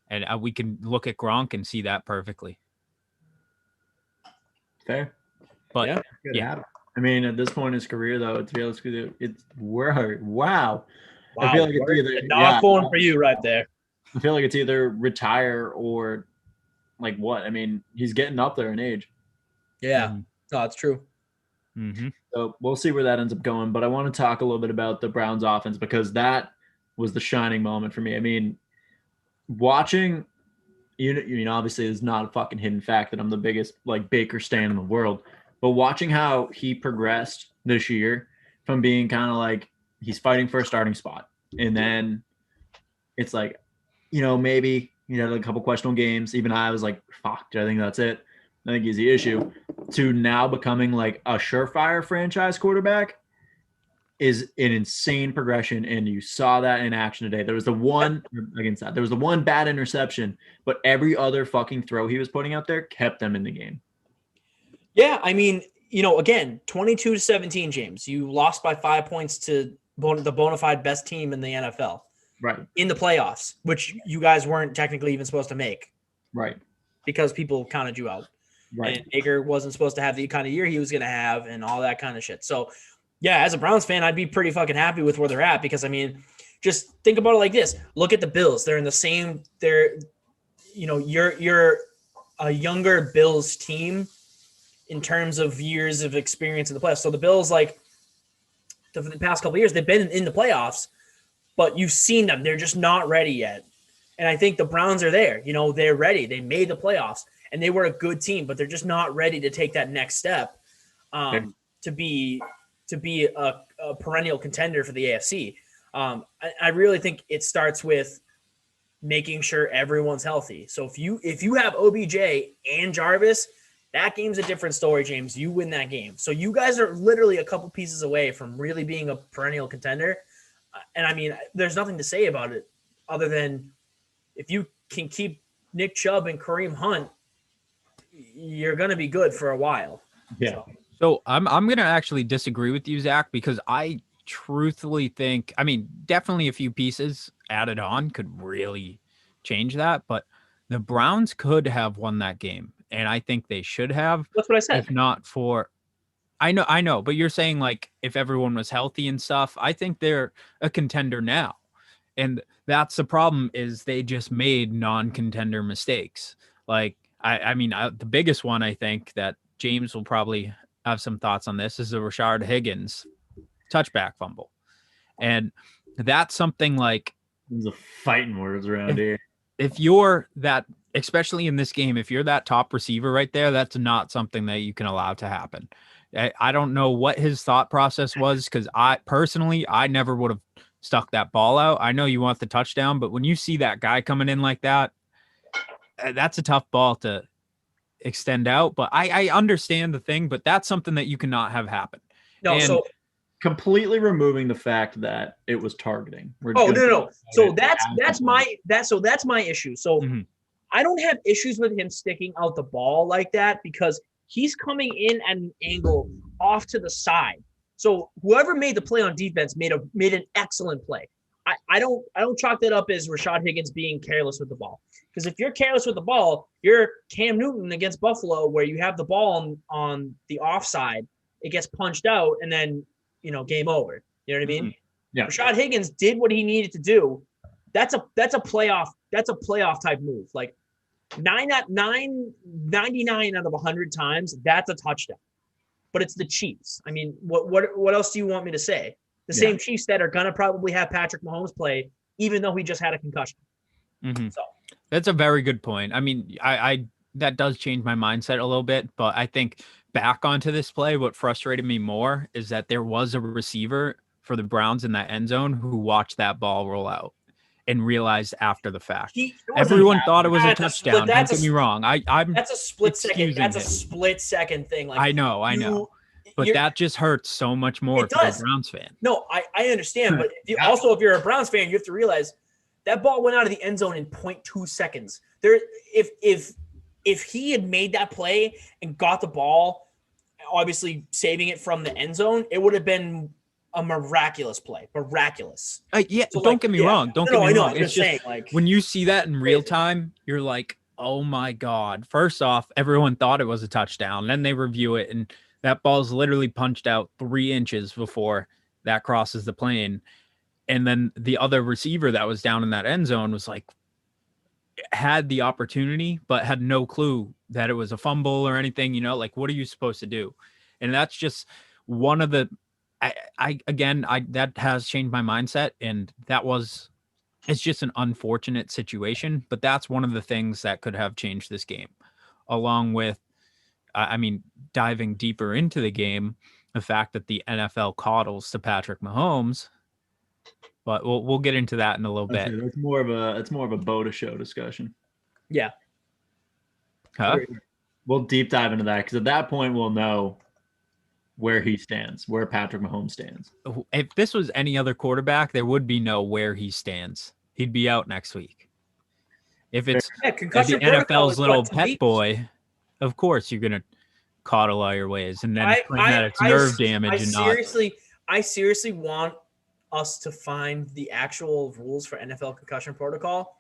And we can look at Gronk and see that perfectly. Fair. But yeah. I mean, at this point in his career, though, to be honest with you, it's wow. I feel like it's either not going for you right there. I feel like it's either retire or like what? I mean, he's getting up there in age. Yeah, no, it's true. Mm-hmm. So we'll see where that ends up going. But I want to talk a little bit about the Browns offense, because that was the shining moment for me. I mean, watching, you know, obviously it's not a fucking hidden fact that I'm the biggest like Baker stan in the world, but watching how he progressed this year from being kind of like he's fighting for a starting spot, and then it's like, you know, maybe he had a couple questionable games. Even I was like, fuck, I think that's it. I think he's the issue. To now becoming like a surefire franchise quarterback is an insane progression, and you saw that in action today. There was the one against that. There was the one bad interception, but every other fucking throw he was putting out there kept them in the game. Yeah, I mean, you know, again, 22-17, James. You lost by 5 points to the bona fide best team in the NFL. Right. In the playoffs, which you guys weren't technically even supposed to make. Right. Because people counted you out. Right. And Baker wasn't supposed to have the kind of year he was going to have and all that kind of shit. So, yeah, as a Browns fan, I'd be pretty fucking happy with where they're at, because, I mean, just think about it like this. Look at the Bills. They're in the same – you're a younger Bills team in terms of years of experience in the playoffs. So the Bills, like, for the past couple of years, they've been in the playoffs, but you've seen them. They're just not ready yet. And I think the Browns are there. You know, they're ready. They made the playoffs, and they were a good team, but they're just not ready to take that next step to be a perennial contender for the AFC. I really think it starts with making sure everyone's healthy. So if you have OBJ and Jarvis, that game's a different story, James. You win that game. So you guys are literally a couple pieces away from really being a perennial contender. And I mean, there's nothing to say about it other than if you can keep Nick Chubb and Kareem Hunt, you're going to be good for a while. Yeah. So I'm going to actually disagree with you, Zach, because I truthfully think, I mean, definitely a few pieces added on could really change that, but the Browns could have won that game. And I think they should have. That's what I said. If not for, I know, but you're saying like if everyone was healthy and stuff, I think they're a contender now. And that's the problem, is they just made non-contender mistakes. Like, the biggest one, I think that James will probably have some thoughts on this, is the Rashard Higgins touchback fumble. And that's something like, There's a fighting words around here. if you're that, especially in this game, if you're that top receiver right there, that's not something that you can allow to happen. I don't know what his thought process was, because I never would have stuck that ball out. I know you want the touchdown, but when you see that guy coming in like that, that's a tough ball to extend out. But I understand the thing, but that's something that you cannot have happen. No, And so completely removing the fact that it was targeting. no. So that's my issue. So Mhm. I don't have issues with him sticking out the ball like that, because he's coming in at an angle off to the side. So whoever made the play on defense made an excellent play. I don't chalk that up as Rashad Higgins being careless with the ball. Because if you're careless with the ball, you're Cam Newton against Buffalo, where you have the ball on the offside, it gets punched out, and then game over. You know what I mean? Yeah. Rashad Higgins did what he needed to do. That's a playoff type move. Like 99 out of 100 times, that's a touchdown. But it's the Chiefs. I mean, what else do you want me to say? The same Chiefs that are gonna probably have Patrick Mahomes play, even though he just had a concussion. Mm-hmm. So that's a very good point. I mean, I that does change my mindset a little bit, but I think back onto this play, what frustrated me more is that there was a receiver for the Browns in that end zone who watched that ball roll out and realized after the fact. Everyone thought it was a touchdown. Don't get me wrong. That's a split second. That's a him. split second thing. Like, I know. But that just hurts so much more for a Browns fan. No, I understand. But also, if you're a Browns fan, you have to realize that ball went out of the end zone in 0.2 seconds. If he had made that play and got the ball, obviously saving it from the end zone, it would have been a miraculous play. Miraculous. So don't get me wrong. Don't get me wrong. It's just saying, when you see that in real time, you're like, oh my God. First off, everyone thought it was a touchdown. Then they review it, and that ball's literally punched out 3 inches before that crosses the plane. And then the other receiver that was down in that end zone was like, had the opportunity, but had no clue that it was a fumble or anything, like, what are you supposed to do? And that's just one of the, that has changed my mindset. And it's just an unfortunate situation, but that's one of the things that could have changed this game, along with, diving deeper into the game, the fact that the NFL coddles to Patrick Mahomes. But we'll get into that in a little bit. It's more of a BOTA show discussion. Yeah. Huh? We'll deep dive into that, because at that point we'll know where he stands, where Patrick Mahomes stands. If this was any other quarterback, there would be no where he stands. He'd be out next week. If it's the NFL's little pet boy, of course you're gonna coddle all your ways and then claim that it's nerve damage and not. I seriously want us to find the actual rules for NFL concussion protocol,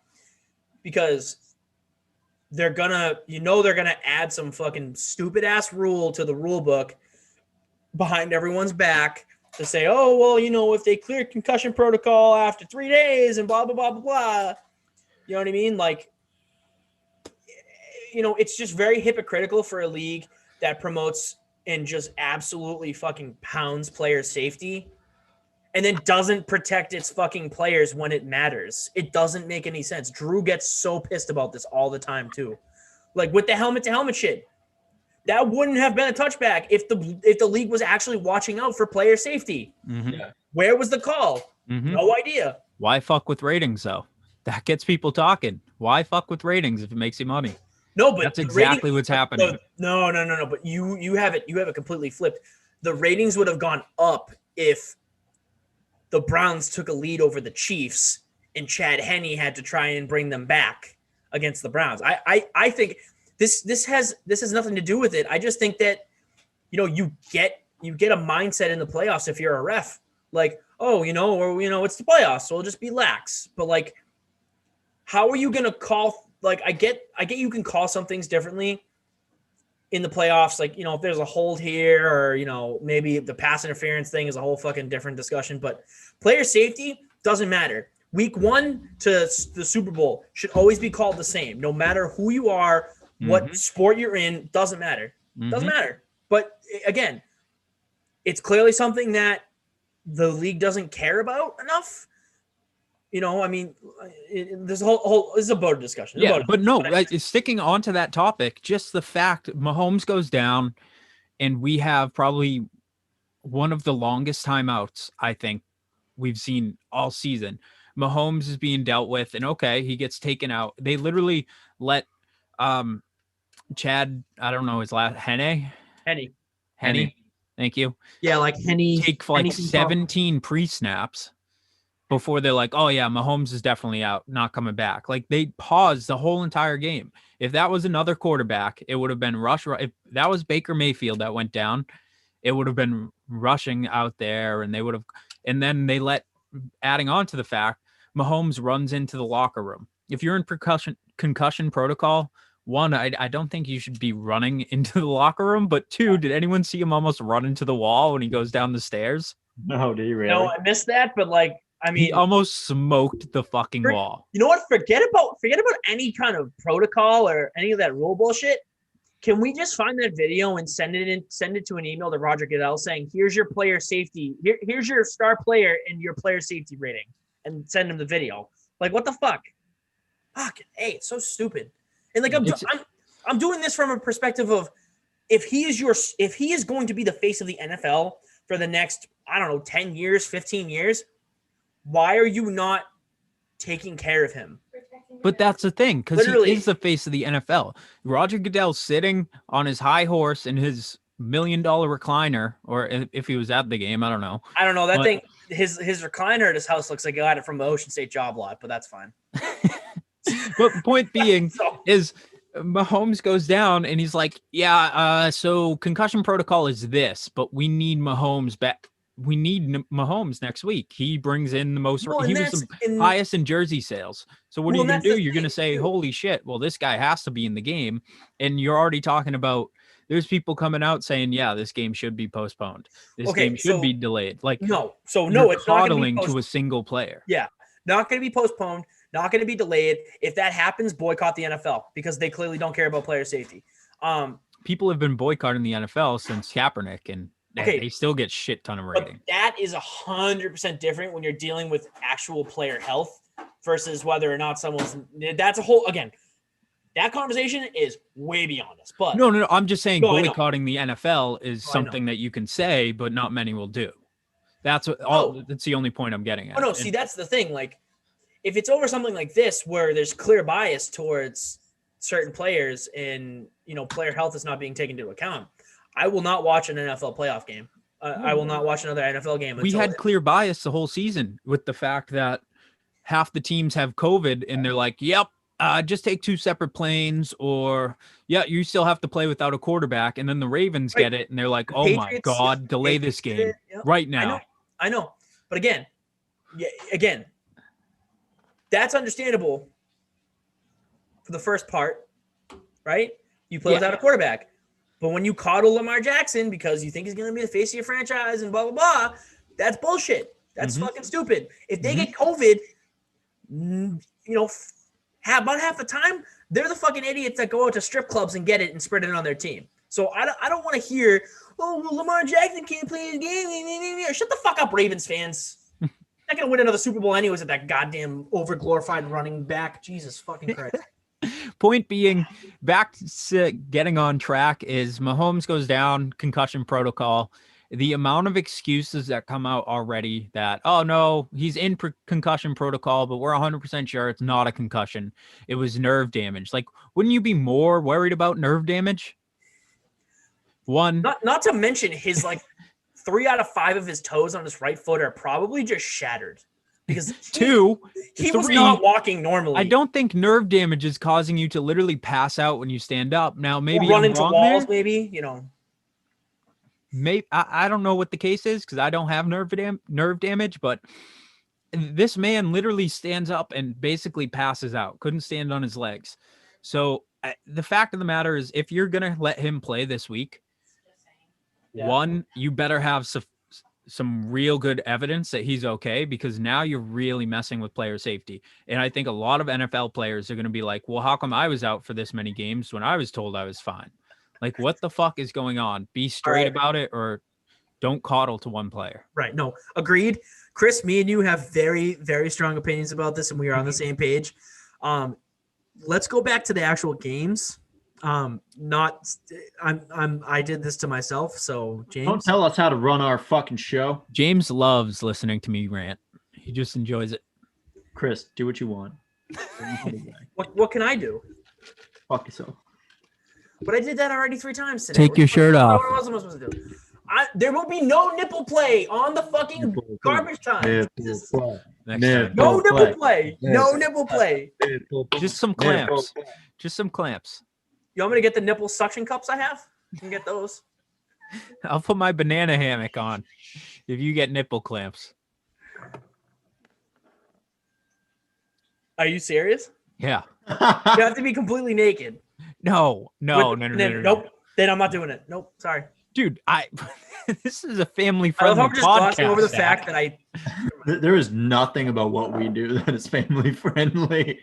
because they're gonna add some fucking stupid ass rule to the rule book behind everyone's back to say, oh, well, if they clear concussion protocol after 3 days and blah, blah, blah, blah, blah. You know what I mean? Like, it's just very hypocritical for a league that promotes and just absolutely fucking pounds player safety and then doesn't protect its fucking players when it matters. It doesn't make any sense. Drew gets so pissed about this all the time too. Like with the helmet to helmet shit. That wouldn't have been a touchback if the league was actually watching out for player safety. Mm-hmm. Yeah. Where was the call? Mm-hmm. No idea. Why fuck with ratings though? That gets people talking. Why fuck with ratings if it makes you money? No, but that's exactly what's happening. No. But you have it completely flipped. The ratings would have gone up if the Browns took a lead over the Chiefs and Chad Henne had to try and bring them back against the Browns. I think this has nothing to do with it. I just think that you get a mindset in the playoffs if you're a ref, like, oh, it's the playoffs, so we'll just be lax. But like, how are you gonna call? Like, I get you can call some things differently in the playoffs. Like, if there's a hold here, or maybe the pass interference thing is a whole fucking different discussion. But player safety doesn't matter. Week 1 to the Super Bowl should always be called the same, no matter who you are, what sport you're in. Doesn't matter. Doesn't matter. But again, it's clearly something that the league doesn't care about enough. I mean, there's a whole this is a BOTA discussion. Yeah, but no, sticking on to that topic, just the fact Mahomes goes down and we have probably one of the longest timeouts I think we've seen all season. Mahomes is being dealt with, and okay, he gets taken out. They literally let Chad, I don't know his last, Henny. Thank you. Yeah, like Henny. Take like 17 pre-snaps before they're like, oh yeah, Mahomes is definitely out, not coming back. Like they paused the whole entire game. If that was another quarterback, it would have been rush. If that was Baker Mayfield that went down, it would have been rushing out there, and they would have. And then they let, adding on to the fact, Mahomes runs into the locker room. If you're in concussion protocol, one, I don't think you should be running into the locker room. But two, did anyone see him almost run into the wall when he goes down the stairs? No, did he really? No, I missed that. But like, I mean, he almost smoked the fucking wall. You know what? Forget about any kind of protocol or any of that rule bullshit. Can we just find that video and send it to an email to Roger Goodell saying, here's your player safety. Here's your star player and your player safety rating, and send him the video. Like, what the fuck? Fuck. Hey, it's so stupid. And like, I'm doing this from a perspective of if he is going to be the face of the NFL for the next, I don't know, 10 years, 15 years, why are you not taking care of him? But that's the thing, because he is the face of the NFL. Roger Goodell's sitting on his high horse in his $1 million recliner, or if he was at the game, I don't know. That thing, his recliner at his house looks like he got it from the Ocean State job lot, but that's fine. But point being is Mahomes goes down and he's like, so concussion protocol is this, but we need Mahomes back. We need Mahomes next week. He brings in the most. He was the highest in jersey sales. So what are you going to do? You're going to say, holy shit, well, this guy has to be in the game. And you're already talking about, there's people coming out saying, yeah, this game should be postponed. This game should be delayed. Like, no, it's not coddling to a single player. Yeah, not going to be postponed, not going to be delayed. If that happens, boycott the NFL because they clearly don't care about player safety. People have been boycotting the NFL since Kaepernick, and they still get shit ton of rating. But that is 100% different when you're dealing with actual player health versus whether or not someone's. That's a whole, again, that conversation is way beyond us. But no, I'm just saying boycotting the NFL is something that you can say, but not many will do. That's that's the only point I'm getting at. Oh no, see, that's the thing. Like, if it's over something like this where there's clear bias towards certain players and player health is not being taken into account, I will not watch an NFL playoff game. I will not watch another NFL game. We had clear bias the whole season with the fact that half the teams have COVID and they're like, yep, just take 2 separate planes, or you still have to play without a quarterback. And then the Ravens get it and they're like, oh my God, delay this game right now. I know. But again, that's understandable for the first part, right? You play without a quarterback. But when you coddle Lamar Jackson because you think he's going to be the face of your franchise and blah, blah, blah, that's bullshit. That's fucking stupid. If they get COVID, about half the time, they're the fucking idiots that go out to strip clubs and get it and spread it on their team. So I don't want to hear, Lamar Jackson can't play his game. Shut the fuck up, Ravens fans. Not going to win another Super Bowl anyways at that goddamn over-glorified running back. Jesus fucking Christ. Point being, back to getting on track is Mahomes goes down, concussion protocol. The amount of excuses that come out already that, oh no, he's in concussion protocol, but we're 100% sure it's not a concussion. It was nerve damage. Like, wouldn't you be more worried about nerve damage? One, not to mention his 3 out of 5 of his toes on his right foot are probably just shattered. Because he was not walking normally. I don't think nerve damage is causing you to literally pass out when you stand up. Now, maybe run into walls, maybe, Maybe I don't know what the case is because I don't have nerve damage, but this man literally stands up and basically passes out. Couldn't stand on his legs. So the fact of the matter is, if you're gonna let him play this week, one, you better have some real good evidence that he's okay, because now you're really messing with player safety. And I think a lot of NFL players are going to be like, well, how come I was out for this many games when I was told I was fine? Like, what the fuck is going on? Be straight about it, or don't coddle to one player. Right. No, agreed. Chris, me and you have very, very strong opinions about this, and we are on the same page. Let's go back to the actual games. I did this to myself. So James, Don't tell us how to run our fucking show. James loves listening to me rant. He just enjoys it. Chris, do what you want. what can I do? Fuck yourself. But I did that already 3 times today. Take your shirt off. What else am I supposed to do? There will be no nipple play on the fucking garbage time. Next time. No nipple play. No nipple play. Just some clamps. Just some clamps. You want me to get the nipple suction cups I have? You can get those. I'll put my banana hammock on if you get nipple clamps. Are you serious? Yeah. You have to be completely naked. No. Nope. Then I'm not doing it. Nope. Sorry. Dude, this is a family I friendly love how we're just glossing over the fact that There is nothing about what we do that is family friendly.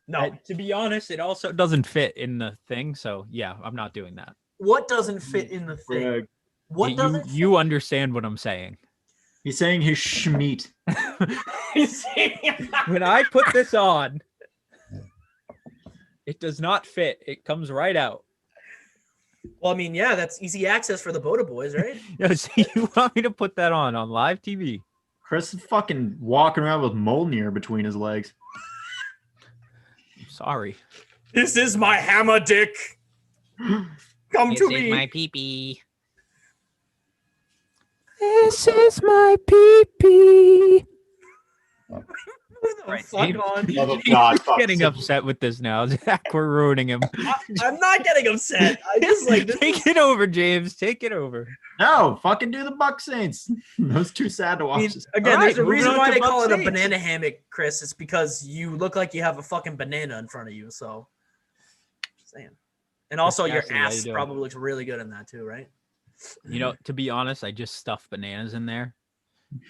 No. To be honest, it also doesn't fit in the thing. So yeah, I'm not doing that. What doesn't fit in the thing? What doesn't fit? You understand what I'm saying. He's saying his schmeat. When I put this on, it does not fit. It comes right out. Well, I mean, yeah, that's easy access for the BOTA boys, right? Yeah, so you want me to put that on live TV? Chris is fucking walking around with Mjolnir between his legs. I'm sorry. This is my hammer dick. Come to me. This is my pee-pee. This is my pee-pee. Right, fuck on. Oh, God, He's getting upset with this now. Zach, we're ruining him. I'm not getting upset. I just like this. Take it over, James. Take it over. No, fucking do the Buck Saints. That's too sad to watch. Again, All there's a right, reason moving on why to they call it a Buck banana hammock, Chris. It's because you look like you have a fucking banana in front of you. So, just saying. And also, your actually how you ass do it. probably looks really good in that too, right? You know, to be honest, I just stuffed bananas in there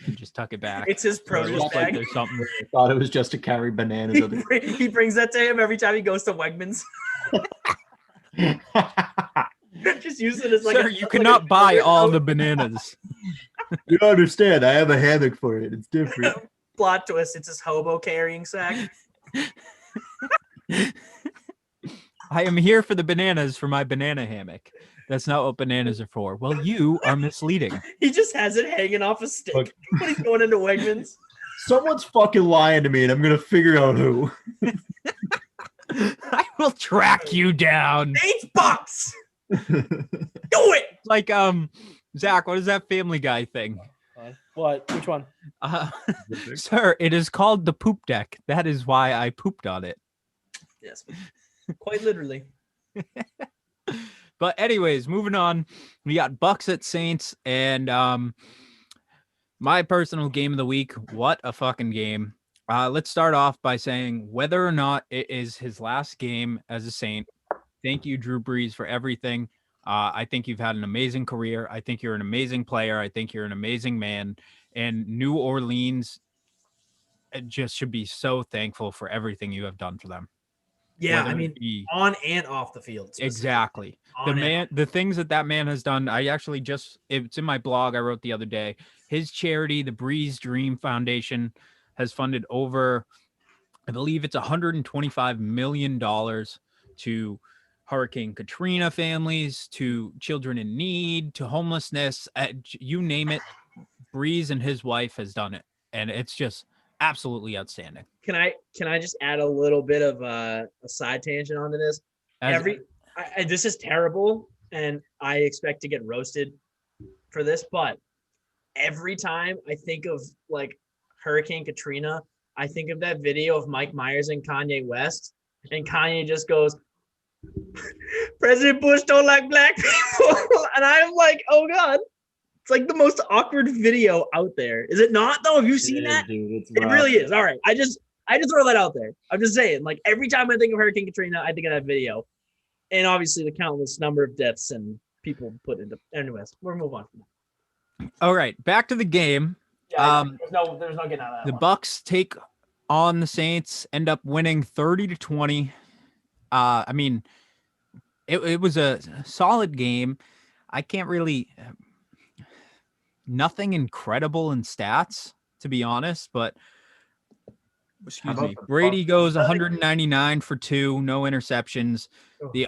and just tuck it back. It's his So it produce looks like bag. there's something. I thought it was just to carry bananas. He brings that to him every time he goes to Wegmans. Just use it as like Sir, you cannot buy all the bananas. You don't understand. I have a hammock for it. It's different. plot twist. It's his hobo carrying sack. I am here for the bananas for my banana hammock. That's not what bananas are for. Well, you are misleading. He just has it hanging off a stick Look. when he's going into Wegmans. Someone's fucking lying to me, and I'm gonna figure out who. I will track you down. $8. Do it. Like Zach, what is that Family Guy thing? What? Which one? Sir, it is called the poop deck. That is why I pooped on it. Yes. Quite literally. But anyways, moving on. We got Bucks at Saints, and my personal game of the week. What a fucking game. Let's start off by saying whether or not it is his last game as a Saint. Thank you, Drew Brees, for everything. I think you've had an amazing career. I think you're an amazing player. I think you're an amazing man. And New Orleans just should be so thankful for everything you have done for them. Yeah, Whether I it mean, be- on and off the field. Exactly. On and off. The things that man has done, I actually it's in my blog I wrote the other day. His charity, the Breeze Dream Foundation, has funded over, I believe it's $125 million to Hurricane Katrina families, to children in need, to homelessness, you name it. Breeze and his wife has done it, and it's just absolutely outstanding. Can I just add a little bit of a side tangent onto this? This is terrible, and I expect to get roasted for this, but every time I think of like Hurricane Katrina, I think of that video of Mike Myers and Kanye West, and Kanye just goes, President Bush don't like black people. And I'm like, oh God, it's like the most awkward video out there. Is it not though? Have you seen that? Dude, It really is. All right. I just throw that out there. I'm just saying, like every time I think of Hurricane Katrina, I think of that video. And obviously the countless number of deaths and people put into anyways, we'll move on. All right, back to the game. Yeah, there's no getting out of that The one. Bucks take on the Saints, end up winning 30-20. I mean, it was a solid game. I can't really nothing incredible in stats, to be honest, but excuse me. Brady goes 199 for 2, no interceptions.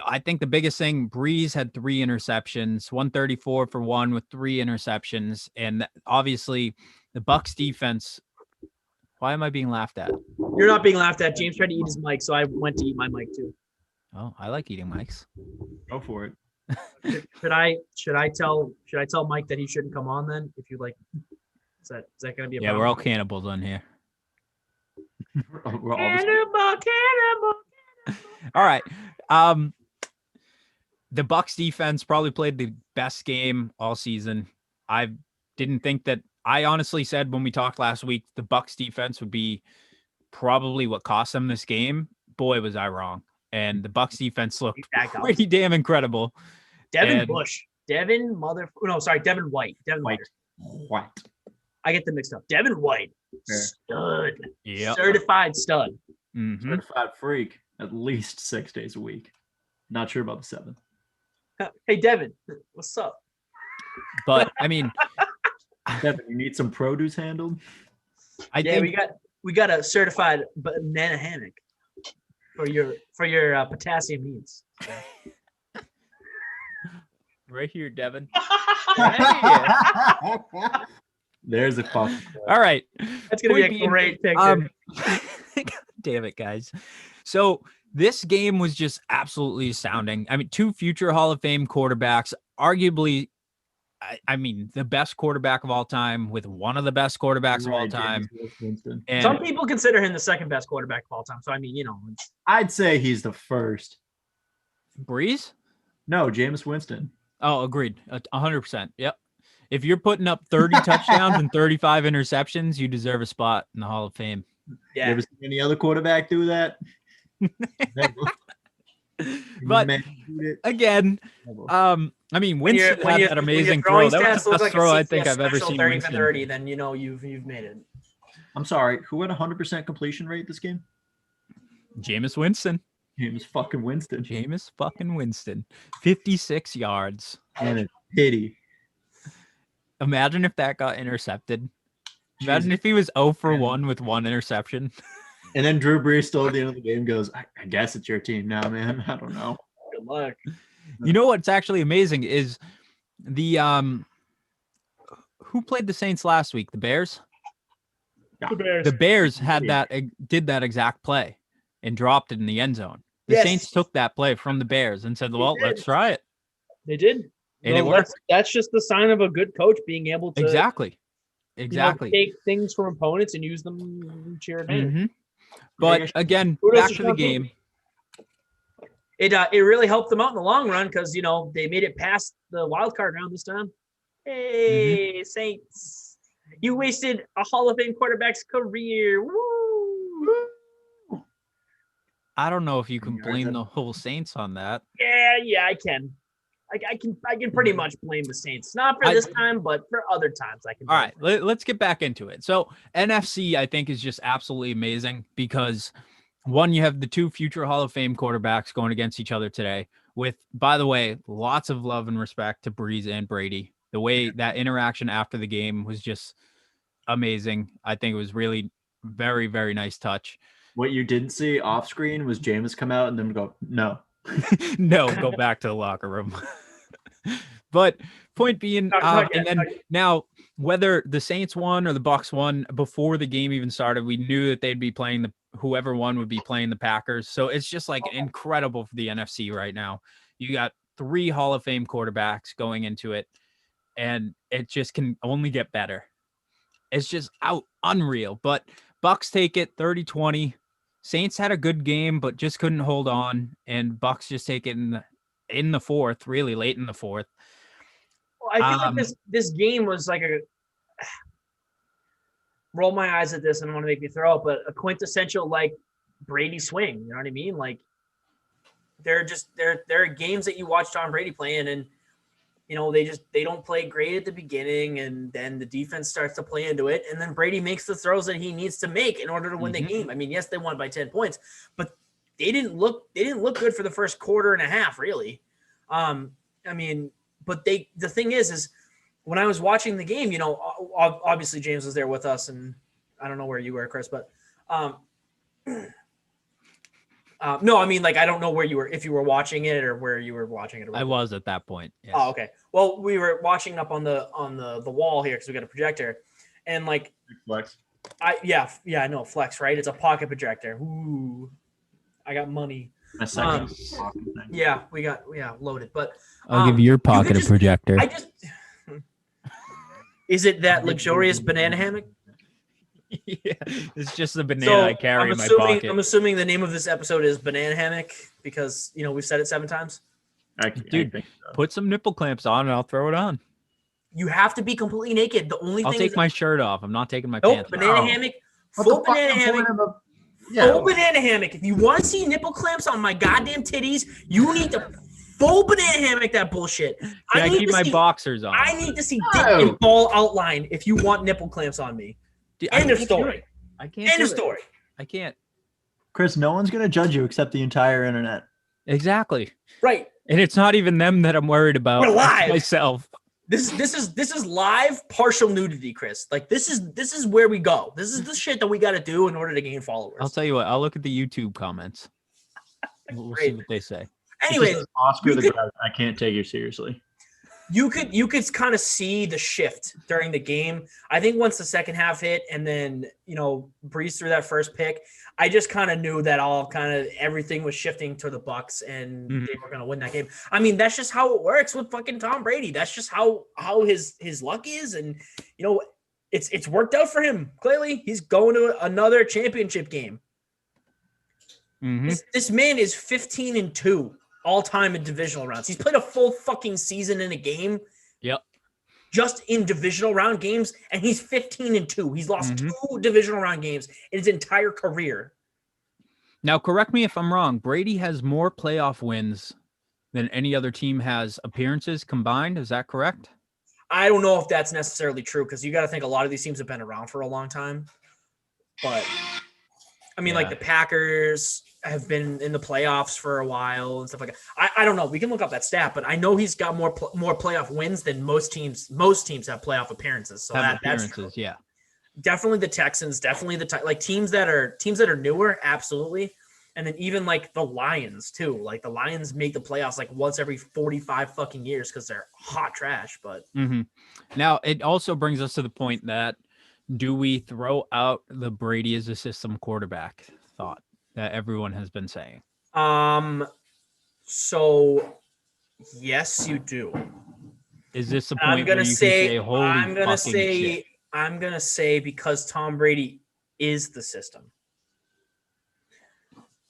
I think the biggest thing, Breeze had 3 interceptions, 134 for 1 with 3 interceptions, and obviously the Bucks defense. Why am I being laughed at? You're not being laughed at. James tried to eat his mic, so I went to eat my mic too. Oh, I like eating mics. Go for it. Should I tell Mike that he shouldn't come on then? If you like, is that going to be a Yeah, problem? we're all cannibals on here. We're all Cannibal. All right. The Bucks defense probably played the best game all season. I didn't think that. I honestly said when we talked last week, the Bucks defense would be probably what cost them this game. Boy, was I wrong. And the Bucks defense looked pretty damn incredible. Devin White. Devin White. White. I get them mixed up. Devin White. Stud. Yep. Certified stud. Mm-hmm. Certified freak at least 6 days a week. Not sure about the 7th. Hey, Devin, what's up? But I mean, Devin, you need some produce handled? I think we got a certified banana hammock for your potassium needs. right here, Devin. There's a fucking. All right. That's going to be a great picture. God damn it, guys. So this game was just absolutely astounding. I mean, 2 future Hall of Fame quarterbacks, arguably, I mean, the best quarterback of all time with one of the best quarterbacks of all time. And some people consider him the second best quarterback of all time. So, I mean, I'd say he's the first. Breeze? No, Jameis Winston. Oh, agreed. 100%. Yep. If you're putting up 30 touchdowns and 35 interceptions, you deserve a spot in the Hall of Fame. Yeah. You ever seen any other quarterback do that? But again, I mean, Winston had that amazing throw. That was the best throw I think I've ever seen. 30 for 30, then you've made it. I'm sorry. Who had 100% completion rate this game? Jameis Winston. Jameis fucking Winston. Jameis fucking Winston. 56 yards. And a pity. Imagine if that got intercepted. Imagine if he was 0 for 1 with 1 interception. And then Drew Brees still at the end of the game goes, I guess it's your team now, man. I don't know. Good luck. You know what's actually amazing is the who played the Saints last week? The Bears? The Bears did that exact play and dropped it in the end zone. The Saints took that play from the Bears and said, well, let's try it. They did. And it worked. That's just the sign of a good coach being able to Exactly. take things from opponents and use them to your advantage. Mm-hmm. But again, back to the game. It really helped them out in the long run because they made it past the wild card round this time. Hey, Saints! You wasted a Hall of Fame quarterback's career. Woo! I don't know if you can blame the whole Saints on that. Yeah, I can. I can pretty much blame the Saints. Not for this time, but for other times I can. All right, let's get back into it. So NFC, I think, is just absolutely amazing because, one, you have the 2 future Hall of Fame quarterbacks going against each other today with, by the way, lots of love and respect to Breeze and Brady. The way that interaction after the game was just amazing. I think it was really very, very nice touch. What you didn't see off screen was Jameis come out and then go, no. No, go back to the locker room. But point being, now whether the Saints won or the Bucks won before the game even started, we knew that they'd be playing whoever won would be playing the Packers. So it's just like incredible for the NFC right now. You got 3 Hall of Fame quarterbacks going into it, and it just can only get better. It's just unreal. But Bucks take it 30-20. Saints had a good game, but just couldn't hold on, and Bucks just take it in the 4th, really late in the 4th. Well, I feel like this game was like roll my eyes at this and want to make me throw up, but a quintessential like Brady swing. You know what I mean? Like there are games that you watch Tom Brady playing, and they don't play great at the beginning, and then the defense starts to play into it, and then Brady makes the throws that he needs to make in order to win the game. I mean, yes, they won by 10 points, but they didn't look good for the first quarter and a half, really. I mean, but the thing is when I was watching the game, obviously James was there with us, and I don't know where you were, Chris, but no, I mean, like, I don't know where you were, if you were watching it or where you were watching it. I was at that point. Yes. Oh, okay. Well, we were watching up on the wall here because we got a projector, and like Flex. I know Flex, right? It's a pocket projector. Ooh, I got money. My second. Yeah, we got loaded, but I'll give your pocket a projector. Is it that luxurious banana hammock? Yeah, it's just the banana I carry in my pocket. I'm assuming the name of this episode is Banana Hammock because we've said it 7 times. Dude, put some nipple clamps on and I'll throw it on. You have to be completely naked. I'll take my shirt off. I'm not taking my pants off. Banana hammock. Full banana hammock. Full banana hammock. If you want to see nipple clamps on my goddamn titties, you need to full banana hammock that bullshit. I keep my boxers on. I need to see dick and ball outline if you want nipple clamps on me. End of story. I can't. End of story. I can't. Chris, no one's gonna judge you except the entire internet. Exactly. Right. And it's not even them that I'm worried about. We're live. It's myself. This is live partial nudity, Chris. Like this is where we go. This is the shit that we got to do in order to gain followers. I'll tell you what. I'll look at the YouTube comments. We'll see what they say. Anyway, Oscar the Grouch, I can't take you seriously. You could kind of see the shift during the game. I think once the second half hit and then, Breeze threw that first pick, I just kind of knew that everything was shifting to the Bucks and they were going to win that game. I mean, that's just how it works with fucking Tom Brady. That's just how his luck is. And, it's worked out for him. Clearly, he's going to another championship game. Mm-hmm. This man is 15-2. All time in divisional rounds. He's played a full fucking season in a game. Yep. Just in divisional round games, and he's 15-2. He's lost 2 divisional round games in his entire career. Now, correct me if I'm wrong. Brady has more playoff wins than any other team has appearances combined. Is that correct? I don't know if that's necessarily true because you got to think a lot of these teams have been around for a long time. But I mean, like the Packers have been in the playoffs for a while and stuff like that. I don't know. We can look up that stat, but I know he's got more playoff wins than most teams. Most teams have playoff appearances. So that's true. Yeah. Definitely the Texans. Definitely the teams that are newer. Absolutely. And then even like the Lions too. Like the Lions make the playoffs like once every 45 fucking years because they're hot trash. But now it also brings us to the point that do we throw out the Brady as a system quarterback thought that everyone has been saying? So yes, you do. Is this the point where you can say, holy fucking shit? I'm gonna say because Tom Brady is the system.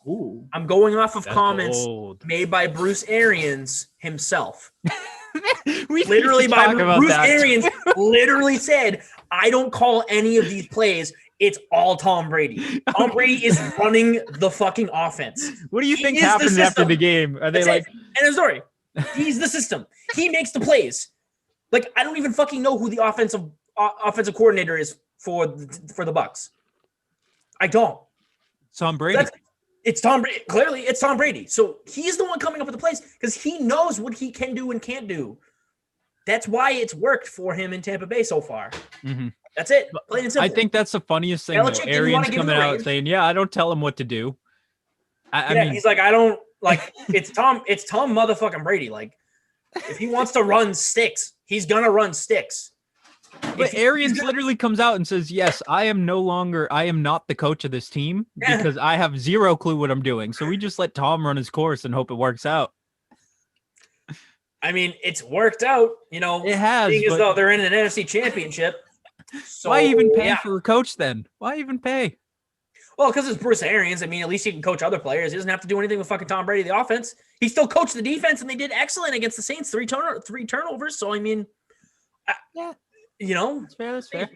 Ooh. I'm going off of comments bold. Made by Bruce Arians himself. Bruce Arians literally said, I don't call any of these plays. It's all Tom Brady. Tom Brady is running the fucking offense. What do you think happens after the game? Are they End of story. He's the system. He makes the plays. Like, I don't even fucking know who the offensive coordinator is for the Bucks. I don't. Tom Brady. It's Tom Brady. Clearly, it's Tom Brady. So he's the one coming up with the plays because he knows what he can do and can't do. That's why it's worked for him in Tampa Bay so far. Mm-hmm. That's it. Plain and simple. I think that's the funniest thing. Arians coming out saying, "Yeah, I don't tell him what to do." I mean, he's like, "I don't like." It's Tom motherfucking Brady. Like, if he wants to run sticks, he's gonna run sticks. But Arians literally comes out and says, "Yes, I am not the coach of this team because I have zero clue what I'm doing. So we just let Tom run his course and hope it works out." I mean, it's worked out, It has. Seeing as though they're in an NFC championship. So, why even pay for a coach then? Why even pay? Well, because it's Bruce Arians. I mean, at least he can coach other players. He doesn't have to do anything with fucking Tom Brady, the offense. He still coached the defense, and they did excellent against the Saints. 3 turnovers. So, I mean, That's fair.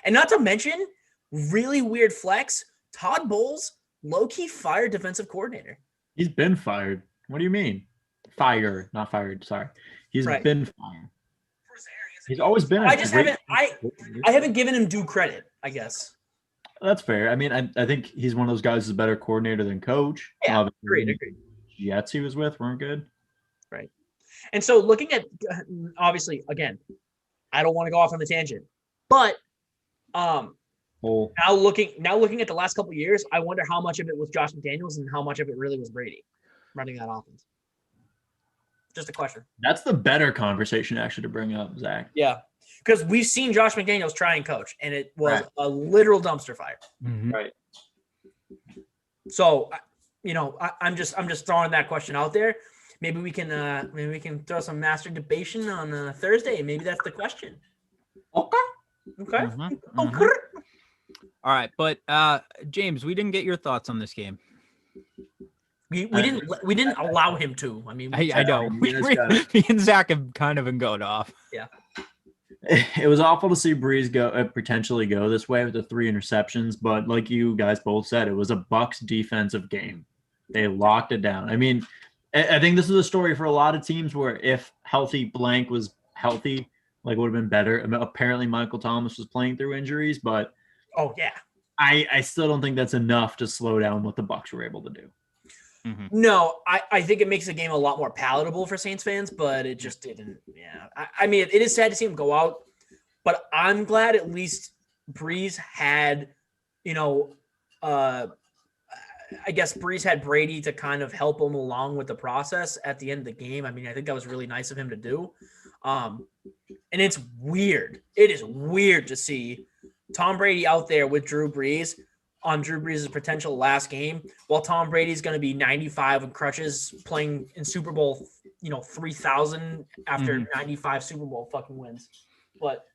And not to mention, really weird flex, Todd Bowles, low-key fired defensive coordinator. He's been fired. What do you mean? not fired. Sorry, he's Right. been fired. He's always been. I just haven't. I haven't given him due credit, I guess. That's fair. I mean, I think he's one of those guys who's a better coordinator than coach. Yeah, Obviously, agreed. Jets he was with weren't good. Right. And so looking at, obviously, again, I don't want to go off on the tangent, but now looking at the last couple of years, I wonder how much of it was Josh McDaniels and how much of it really was Brady running that offense. Just a question. That's the better conversation actually to bring up, Zach. Yeah, because we've seen Josh McDaniels try and coach, and it was Right. a literal dumpster fire. Mhm. Right. So, I'm just throwing that question out there. Maybe we can throw some master debation on Thursday. Maybe that's the question. Okay. Mhm. Okay. Mhm. All right, but James, we didn't get your thoughts on this game. We didn't allow him to. I mean, I know. You guys got it. Me and Zach have kind of been going off. It was awful to see Breeze potentially go this way with the 3 interceptions, but like you guys both said, it was a Bucs defensive game. They locked it down. I mean, I think this is a story for a lot of teams where if healthy blank was healthy, like would have been better. I mean, apparently Michael Thomas was playing through injuries, but oh yeah. I still don't think that's enough to slow down what the Bucs were able to do. Mm-hmm. No, I think it makes the game a lot more palatable for Saints fans, but it just didn't. Yeah, I mean, it is sad to see him go out, but I'm glad at least Breeze had, I guess Breeze had Brady to kind of help him along with the process at the end of the game. I mean, I think that was really nice of him to do. And it's weird. It is weird to see Tom Brady out there with Drew Brees on Drew Brees' potential last game, while Tom Brady's going to be 95 with crutches playing in Super Bowl, 3,000 after 95 Super Bowl fucking wins. But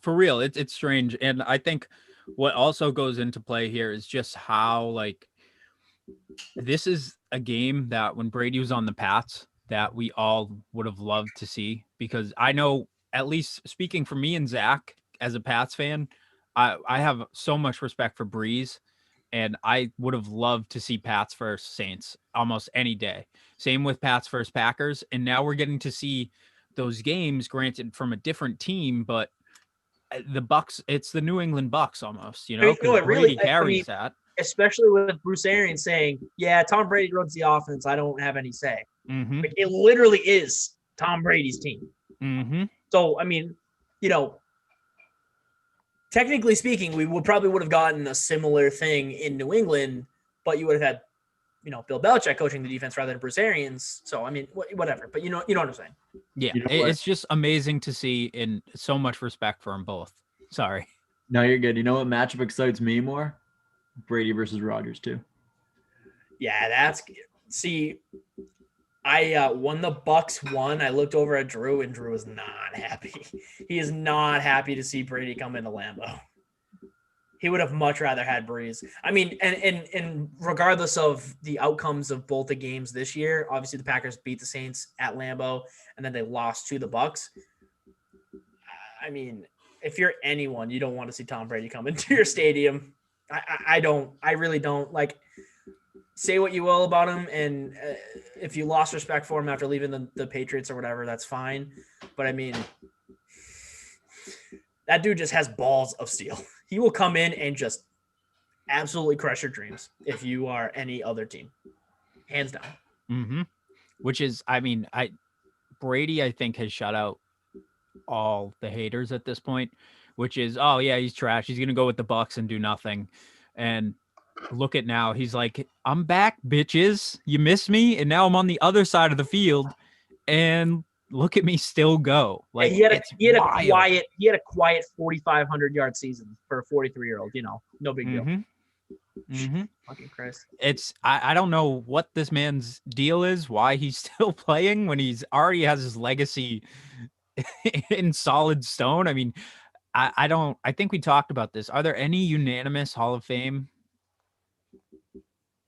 for real, it's strange. And I think what also goes into play here is just how, this is a game that when Brady was on the Pats that we all would have loved to see, because I know, at least speaking for me and Zach as a Pats fan, I have so much respect for Breeze, and I would have loved to see Pats versus Saints almost any day. Same with Pats versus Packers. And now we're getting to see those games, granted from a different team, but the Bucs, it's the New England Bucs almost, because it Brady carries that. Especially with Bruce Arians saying, yeah, Tom Brady runs the offense. I don't have any say. Mm-hmm. Like, it literally is Tom Brady's team. Mm-hmm. So, I mean, technically speaking, we would have gotten a similar thing in New England, but you would have had, Bill Belichick coaching the defense rather than Bruce Arians. So, I mean, whatever. But you know what I'm saying. Yeah, it's just amazing to see, and so much respect for them both. Sorry. No, you're good. You know what matchup excites me more? Brady versus Rodgers too. Yeah, when the Bucs won, I looked over at Drew, and Drew was not happy. He is not happy to see Brady come into Lambeau. He would have much rather had Breeze. I mean, and regardless of the outcomes of both the games this year, obviously the Packers beat the Saints at Lambeau, and then they lost to the Bucs. I mean, if you're anyone, you don't want to see Tom Brady come into your stadium. I don't. I really don't. Like, say what you will about him, and if you lost respect for him after leaving the Patriots or whatever, that's fine. But I mean, that dude just has balls of steel. He will come in and just absolutely crush your dreams if you are any other team, hands down. Mm-hmm. Which is, I mean, Brady, I think, has shut out all the haters at this point, which is, oh yeah, he's trash. He's gonna go with the Bucs and do nothing. And look at now, he's like, I'm back, bitches. You miss me, and now I'm on the other side of the field, and look at me still go. Like, he had a quiet 4,500 yard season for a 43-year-old. No big deal. Mm-hmm. Fucking Christ. I don't know what this man's deal is, why he's still playing when he's already has his legacy in solid stone. I mean, I think we talked about this. Are there any unanimous Hall of Fame?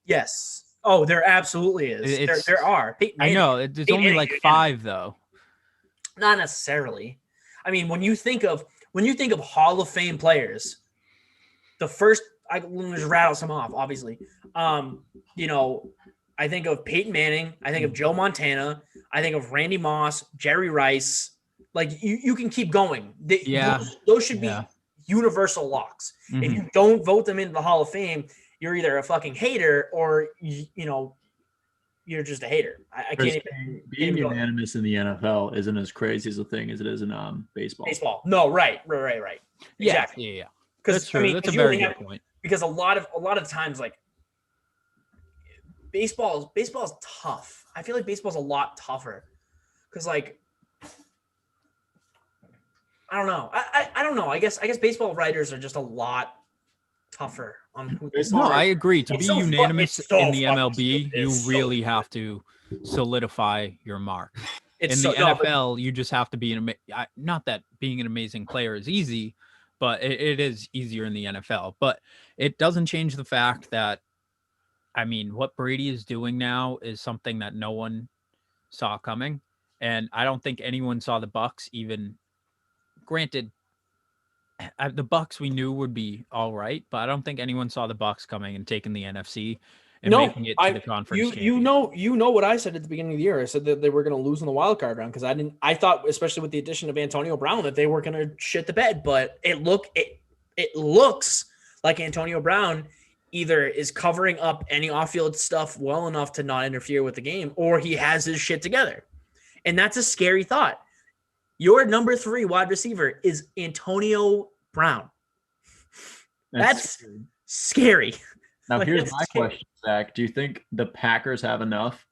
Yes. Oh, there absolutely is. There are. I know. There's only like 5 though. Not necessarily. I mean, when you think of Hall of Fame players, the first, let me just rattle some off, obviously. I think of Peyton Manning. I think of Joe Montana. I think of Randy Moss, Jerry Rice. Like you can keep going. Those should be universal locks. Mhm. If you don't vote them into the Hall of Fame, you're either a fucking hater or you're just a hater. I can't even being go unanimous in the NFL isn't as crazy as a thing as it is in baseball. Baseball. No, right. Exactly. Yeah. That's true. That's a very good point. Because a lot of times, like baseball is tough. I feel like baseball's a lot tougher because, like, I don't know. I don't know. I guess baseball writers are just a lot tougher on who they No, are. I agree. To be unanimous in the fucking MLB, stupid. you It's so really have to solidify your mark. It's In so, the no, but NFL, you just have to be not that being an amazing player is easy, but it is easier in the NFL. But it doesn't change the fact that, I mean, what Brady is doing now is something that no one saw coming, and I don't think anyone saw the Bucks even. Granted, the Bucks we knew would be all right, but I don't think anyone saw the Bucks coming and taking the NFC and making it to the conference championship. you know what I said at the beginning of the year. I said that they were going to lose in the wild card round because I thought, especially with the addition of Antonio Brown, that they were going to shit the bed. But it looks like Antonio Brown either is covering up any off-field stuff well enough to not interfere with the game, or he has his shit together, and that's a scary thought. Your number 3 wide receiver is Antonio Brown. That's scary. Now, here's my question, Zach. Do you think the Packers have enough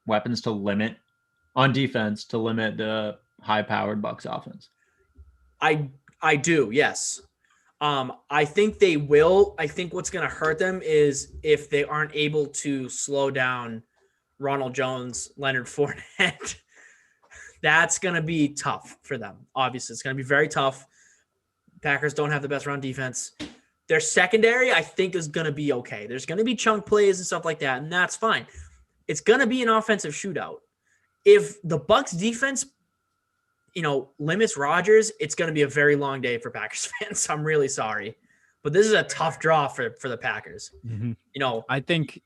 weapons to limit on defense to limit the high-powered Bucks offense? I do, yes. I think they will. I think what's going to hurt them is if they aren't able to slow down Ronald Jones, Leonard Fournette. That's going to be tough for them. Obviously, it's going to be very tough. Packers don't have the best run defense. Their secondary, I think, is going to be okay. There's going to be chunk plays and stuff like that, and that's fine. It's going to be an offensive shootout. If the Bucks defense, limits Rodgers, it's going to be a very long day for Packers fans. I'm really sorry, but this is a tough draw for the Packers. Mm-hmm. I think.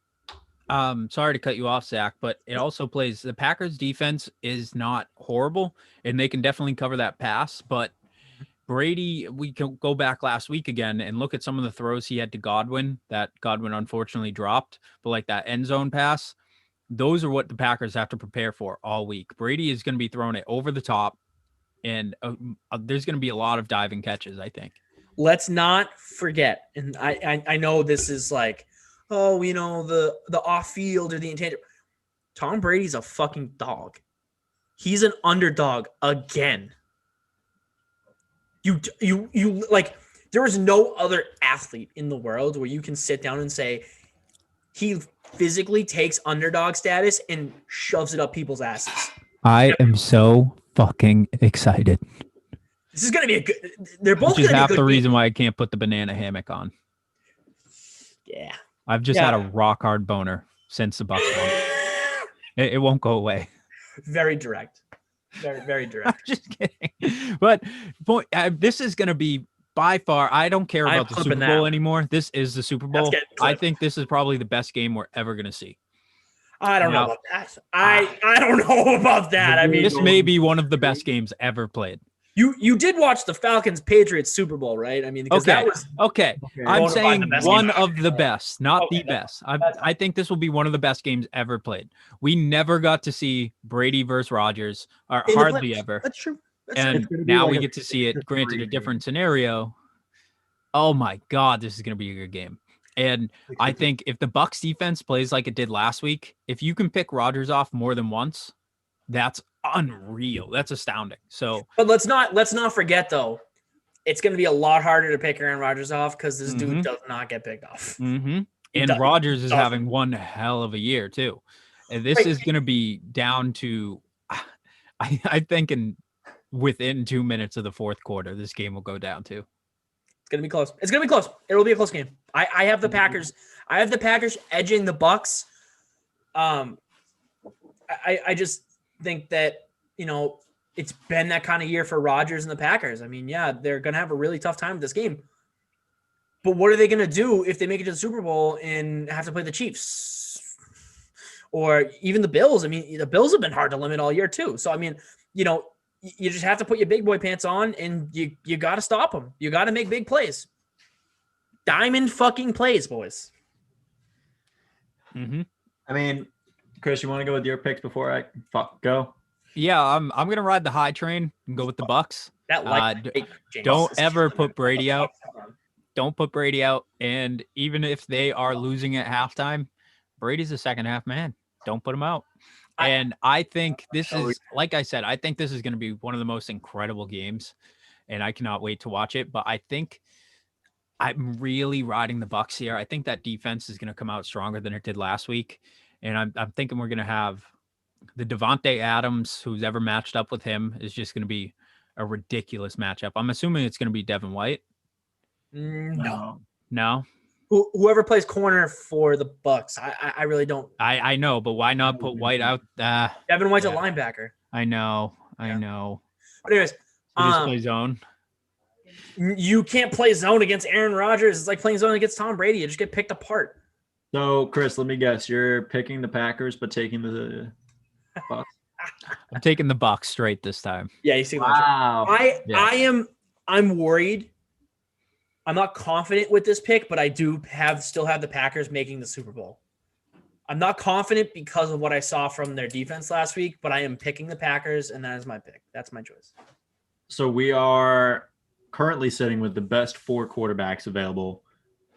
Sorry to cut you off, Zach, but it also plays the Packers defense is not horrible and they can definitely cover that pass. But Brady, we can go back last week again and look at some of the throws he had to Godwin that Godwin unfortunately dropped. But like that end zone pass, those are what the Packers have to prepare for all week. Brady is going to be throwing it over the top, and there's going to be a lot of diving catches, I think. Let's not forget, and I know this is like, oh, the off field or the intangible. Tom Brady's a fucking dog. He's an underdog again. You like, there is no other athlete in the world where you can sit down and say he physically takes underdog status and shoves it up people's asses. I am so fucking excited. This is going to be a good. They're both Which is half the the reason why I can't put the banana hammock on. Yeah. I've just had a rock hard boner since the Bucks won. It won't go away. Very direct. Very, very direct. I'm just kidding. But this is going to be by far, I don't care about the Super Bowl anymore. This is the Super Bowl. I think this is probably the best game we're ever going to see. I don't know about that. I don't know about that. I mean, this may be one of the best games ever played. You did watch the Falcons Patriots Super Bowl, right? I mean, because that was okay. I'm saying one of the best, not the best. I think this will be one of the best games ever played. We never got to see Brady versus Rodgers, or hardly ever. That's true. And now we get to see it. Granted, a different scenario. Oh my God, this is going to be a good game. And I think if the Bucks defense plays like it did last week, if you can pick Rodgers off more than once, that's unreal. That's astounding. So, but let's not forget though, it's going to be a lot harder to pick Aaron Rodgers off because this dude does not get picked off. And Rodgers is having one hell of a year too. And this is going to be down to, I think, within 2 minutes of the fourth quarter, this game will go down to. It's gonna be close. It's gonna be close. It'll be a close game. I have the Packers. I have the Packers edging the Bucks. I just think that, it's been that kind of year for Rodgers and the Packers. I mean, yeah, they're going to have a really tough time with this game. But what are they going to do if they make it to the Super Bowl and have to play the Chiefs? or even the Bills. I mean, the Bills have been hard to limit all year too. So I mean, you just have to put your big boy pants on, and you got to stop them. You got to make big plays. Diamond fucking plays, boys. Mm-hmm. I mean, Chris, you want to go with your picks before I go? Yeah, I'm gonna ride the high train and go with the Bucks. That James. Don't ever put Brady out. Don't put Brady out. And even if they are losing at halftime, Brady's a second half man. Don't put him out. And I think this is, like I said, I think this is going to be one of the most incredible games, and I cannot wait to watch it. But I think I'm really riding the Bucks here. I think that defense is going to come out stronger than it did last week, and I'm thinking we're going to have the Devontae Adams, who's ever matched up with him, is just going to be a ridiculous matchup. I'm assuming it's going to be Devin White. No. Whoever plays corner for the Bucks, I really don't. I know, but why not put White out? Devin White's a linebacker. I know. But anyways, so just play zone. You can't play zone against Aaron Rodgers. It's like playing zone against Tom Brady. You just get picked apart. So, Chris, let me guess. You're picking the Packers, but taking the Bucks. I'm taking the Bucks straight this time. Yeah, you see. Wow. I'm worried. I'm not confident with this pick, but I do still have the Packers making the Super Bowl. I'm not confident because of what I saw from their defense last week, but I am picking the Packers, and that is my pick. That's my choice. So we are currently sitting with the best 4 quarterbacks available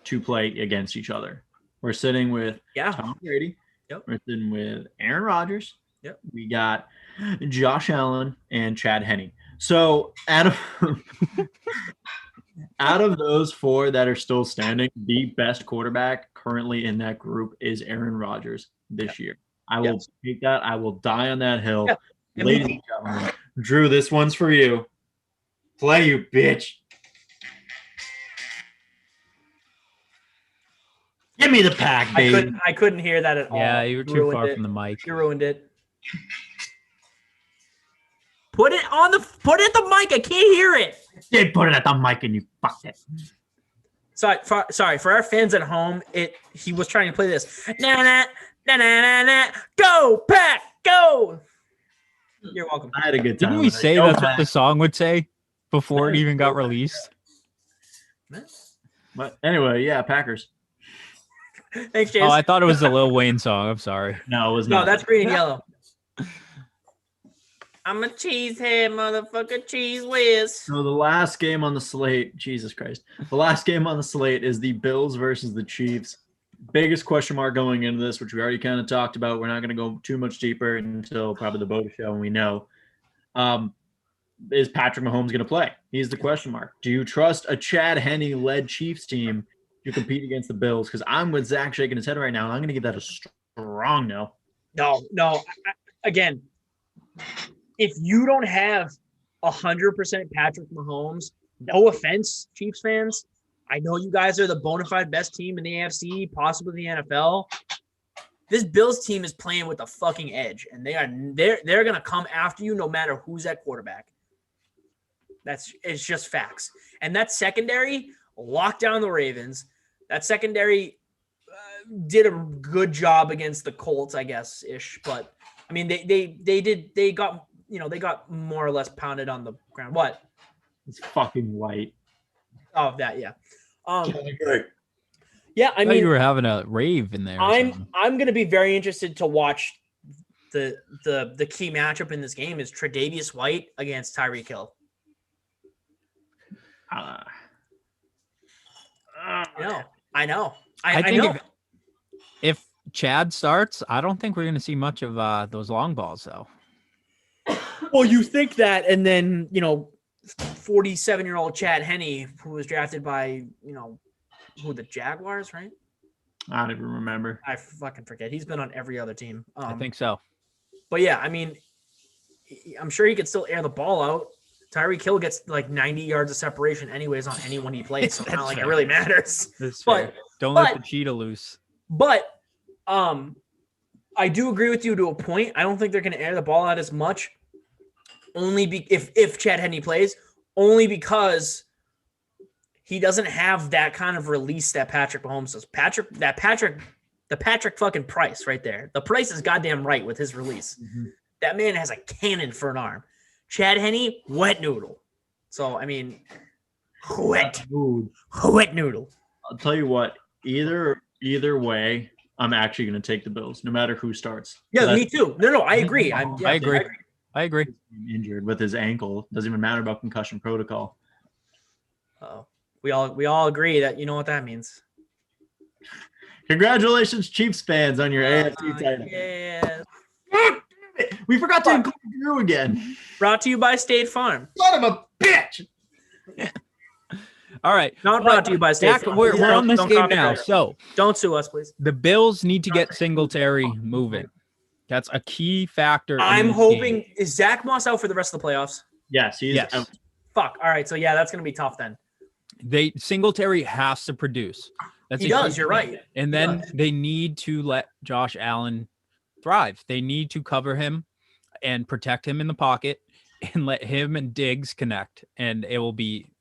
to play against each other. We're sitting with Tom Brady. Yep. We're sitting with Aaron Rodgers. Yep. We got Josh Allen and Chad Henne. So out of those 4 that are still standing, the best quarterback currently in that group is Aaron Rodgers this year. I will take that. I will die on that hill. Yeah. Ladies and gentlemen, Drew, this one's for you. Play, you bitch. Give me the pack, baby. I couldn't hear that at all. Yeah, you were too far from the mic. You ruined it. Put it at the mic. I can't hear it. They put it at the mic and you fucked it. Sorry. For our fans at home, he was trying to play this. Na, go, Pack, go. You're welcome. I had a good time. Didn't we say that's what the song would say before it even got released? But anyway, yeah, Packers. Thanks, James. Oh, I thought it was the Lil Wayne song. I'm sorry. No, it was not. No, that's green and yellow. I'm a cheesehead, motherfucker, cheese whiz. So the last game on the slate, Jesus Christ. The last game on the slate is the Bills versus the Chiefs. Biggest question mark going into this, which we already kind of talked about. We're not going to go too much deeper until probably the BOTA show, and we know. Is Patrick Mahomes going to play? He's the question mark. Do you trust a Chad Henne-led Chiefs team to compete against the Bills? Because I'm with Zach shaking his head right now, and I'm going to give that a strong no. No. Again, if you don't have 100% Patrick Mahomes, no offense, Chiefs fans, I know you guys are the bona fide best team in the AFC, possibly the NFL. This Bills team is playing with the fucking edge, and they're gonna come after you no matter who's at quarterback. It's just facts. And that secondary locked down the Ravens. That secondary did a good job against the Colts, I guess ish. But I mean, they got more or less pounded on the ground. What? It's fucking white. Oh, that yeah. Great. Yeah, I mean, you were having a rave in there. I'm going to be very interested to watch the key matchup in this game is Tre'Davious White against Tyreek Hill. I know. I think know. If Chad starts, I don't think we're going to see much of those long balls, though. Well, you think that, and then 47-year-old Chad Henne, who was drafted by the Jaguars, right? I don't even remember. I fucking forget. He's been on every other team. I think so. But yeah, I mean, I'm sure he could still air the ball out. Tyreek Hill gets like 90 yards of separation anyways on anyone he plays, so it's not like it really matters. But don't let the cheetah loose. But I do agree with you to a point. I don't think they're going to air the ball out as much. Only if Chad Henne plays, only because he doesn't have that kind of release that Patrick Mahomes does. Patrick The Patrick fucking Price right there. The Price is goddamn right with his release. Mm-hmm. That man has a cannon for an arm. Chad Henne, wet noodle. So, I mean, wet noodle. I'll tell you what, either way, I'm actually going to take the Bills, no matter who starts. Yeah, me too. No, I agree. I agree. I agree. Injured with his ankle. Doesn't even matter about concussion protocol. Oh, we all agree that you know what that means. Congratulations, Chiefs fans, on your AFC title. Yeah. We forgot to include Drew again. Brought to you by State Farm. Son of a bitch. All right. Not brought to you by State Zach, Farm. we're on this Don't game copyright now. us. So Don't sue us, please. the Bills need to get Singletary moving. That's a key factor. I'm hoping game. is Zach Moss out for the rest of the playoffs? Yes, he's out. Fuck. All right. So yeah, that's gonna be tough then. Singletary has to produce. He does. You're right. And then they need to let Josh Allen thrive. They need to cover him and protect him in the pocket and let him and Diggs connect. And it will be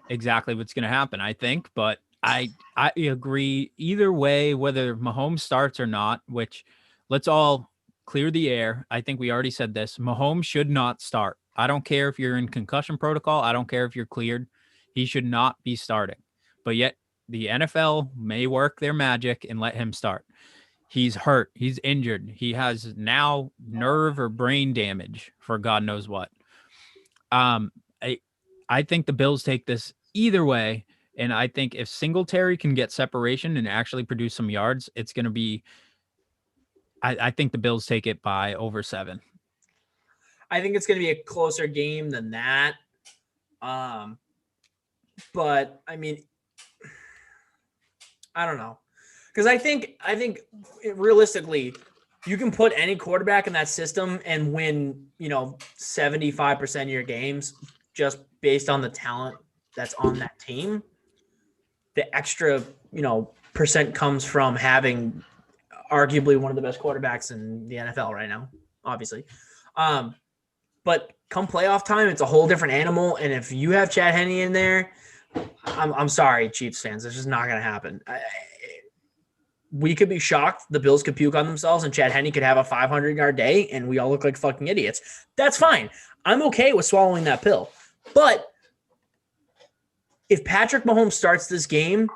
exactly what's going to happen, I think. But I agree either way, whether Mahomes starts or not, which let's all clear the air. I think we already said this. Mahomes should not start. I don't care if you're in concussion protocol. I don't care if you're cleared. He should not be starting. But yet the NFL may work their magic and let him start. He's hurt. He's injured. He has now nerve or brain damage for God knows what. I think the Bills take this either way. And I think if Singletary can get separation and actually produce some yards, it's going to be, I think the Bills take it by over 7. I think it's going to be a closer game than that. But I mean, I don't know. Because I think realistically, you can put any quarterback in that system and win, 75% of your games just based on the talent that's on that team. The extra, percent comes from having arguably one of the best quarterbacks in the NFL right now, obviously. But come playoff time, it's a whole different animal. And if you have Chad Henne in there, I'm sorry, Chiefs fans. It's just not going to happen. We could be shocked. The Bills could puke on themselves and Chad Henne could have a 500-yard day and we all look like fucking idiots. That's fine. I'm okay with swallowing that pill. But if Patrick Mahomes starts this game,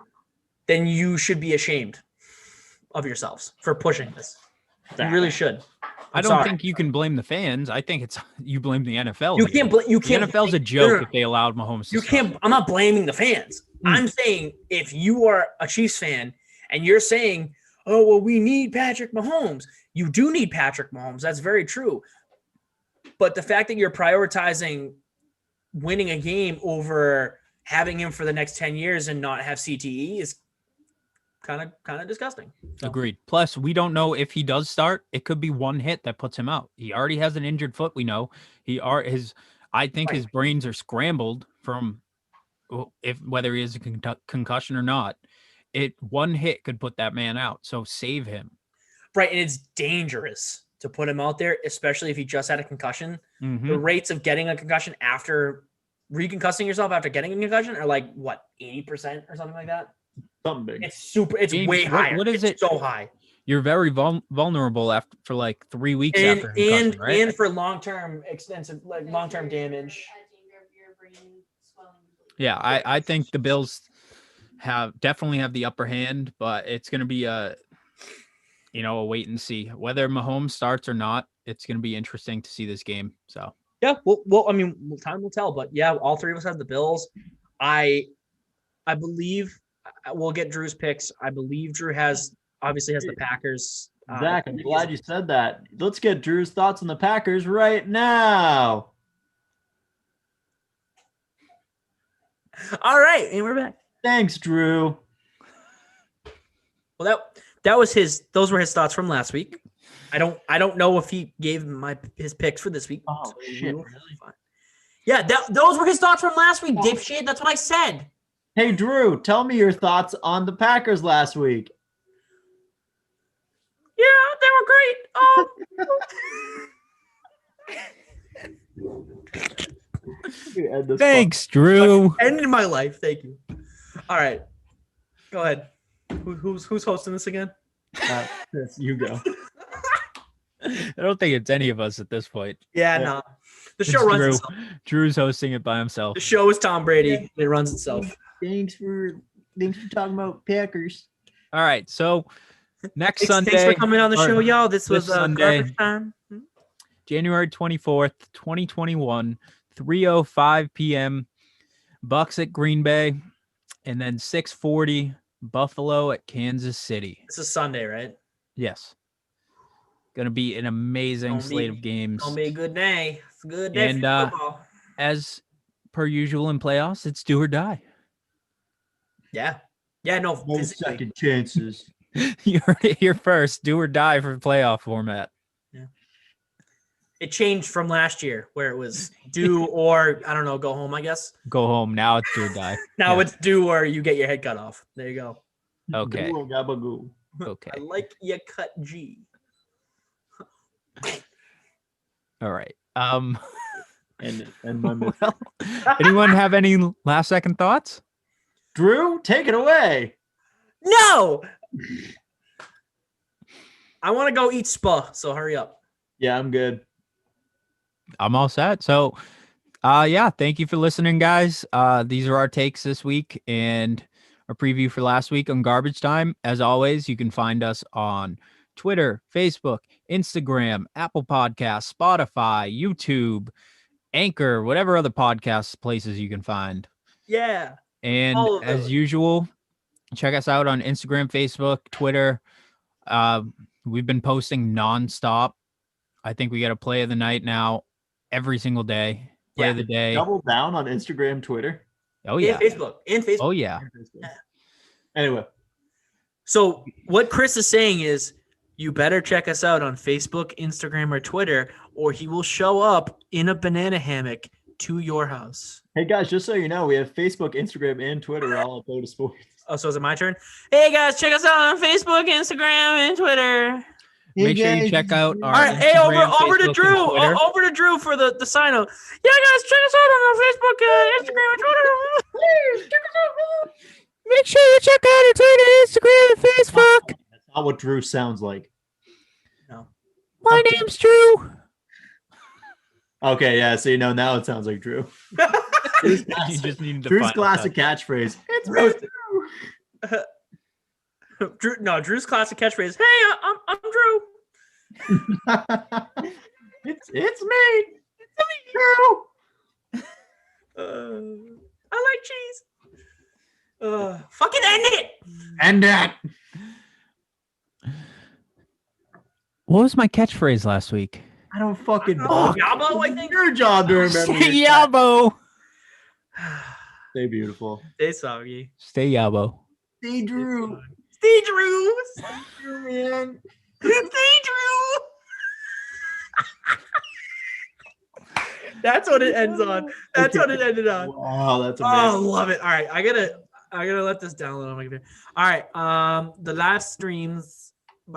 then you should be ashamed of yourselves for pushing this. You really should. I don't think you can blame the fans. I think you blame the NFL. You can't. The NFL's a joke if they allowed Mahomes to start. I'm not blaming the fans. I'm saying if you are a Chiefs fan and you're saying, oh, well, we need Patrick Mahomes. You do need Patrick Mahomes. That's very true. But the fact that you're prioritizing winning a game over having him for the next 10 years and not have CTE is kind of disgusting. So. Agreed. Plus, we don't know if he does start. It could be one hit that puts him out. He already has an injured foot. We know I think his brains are scrambled from whether he has a concussion or not. One hit could put that man out. So save him. Right, and it's dangerous to put him out there, especially if he just had a concussion. Mm-hmm. The rates of getting a concussion after reconcussing yourself after getting a concussion are like what 80% or something like that. Something big. It's James, way higher. What is it's so high. You're very vulnerable for like 3 weeks after concussion, right? And for long-term damage. Yeah, I think the Bills definitely have the upper hand, but it's going to be a wait and see. Whether Mahomes starts or not, it's going to be interesting to see this game. So yeah, well, I mean, time will tell. But yeah, all three of us have the Bills. I believe we'll get Drew's picks. I believe Drew obviously has the Packers. Zach, I'm glad you said that. Let's get Drew's thoughts on the Packers right now. All right, and we're back. Thanks, Drew. Well, those were his thoughts from last week. I don't know if he gave his picks for this week. Oh shit! Really? Yeah, those were his thoughts from last week. Dipshit, that's what I said. Hey, Drew, tell me your thoughts on the Packers last week. Yeah, they were great. Thanks, Drew. Ended my life. Thank you. All right, go ahead. Who's hosting this again? Chris, you go. I don't think it's any of us at this point. Yeah, Yeah. no. The It's show runs Drew. itself. Drew's hosting it by himself. The show is Tom Brady. It runs itself. Thanks for talking about Packers. All right. So next Thanks Sunday, for coming on the or show, y'all. This this was Sunday. garbage time. January 24th, 2021, 3:05 p.m. Bucks at Green Bay, and then 6:40 Buffalo at Kansas City. This is Sunday, right? Yes. Going to be an amazing Gonna slate be- of games. Gonna be a good day. It's a good day And, for football. As per usual in playoffs, it's do or die. Yeah. Yeah, no, No physically. second chances. You heard it here first. Do or die for playoff format. It changed from last year where it was do or, I don't know, go home, I guess. Go home. Now it's do or die. Now Yeah. it's do or you get your head cut off. There you go. Okay. Go, gabagoo. Okay. I like you cut G. All right. And my miss. Well, anyone have any last second thoughts? Drew, take it away. No! I want to go eat spa, so hurry up. Yeah, I'm good. I'm all set. So, yeah, thank you for listening, guys. These are our takes this week and our preview for last week on Garbage Time. As always, you can find us on Twitter, Facebook, Instagram, Apple Podcasts, Spotify, YouTube, Anchor, whatever other podcast places you can find. Yeah. And All of as those. usual, check us out on Instagram, Facebook, Twitter. We've been posting nonstop. I think we got a play of the night now every single day. Play of the day. Double down on Instagram, Twitter. Oh, yeah. And Facebook. Oh, yeah. Anyway, So what Chris is saying is you better check us out on Facebook, Instagram, or Twitter, or he will show up in a banana hammock to your house. hey guys, just so you know, we have Facebook, Instagram, and Twitter all at BOTA Sports. Oh, so is it my turn? Hey guys, check us out on Facebook, Instagram, and Twitter. Make sure you check out our All right, hey, Instagram, over to Facebook, and Drew. Twitter. Over to Drew for the sign up. Yeah, guys, check us out on Facebook, Instagram, and Twitter. Make sure you check out our Twitter, Instagram, and Facebook. That's not what Drew sounds like. No. My name's Drew. Okay, yeah, so you know now it sounds like Drew. You just need to Drew's find classic catchphrase. It's me, Roasted. Drew. Drew's classic catchphrase. Hey, I'm Drew. it's me. It's me, Drew. I like cheese. Fucking end it. And that. What was my catchphrase last week? I don't fucking Oh, know. Yabo, I think. Your job to remember. Stay your Yabo. Stay beautiful. Stay soggy. Stay Yabo. Stay Drew. Stay Drew. Drew, man. Stay Drew. That's what it ends on. That's what it ended on. Wow, that's Oh, amazing. love it. All right, I gotta let this download on my computer. All right, the last streams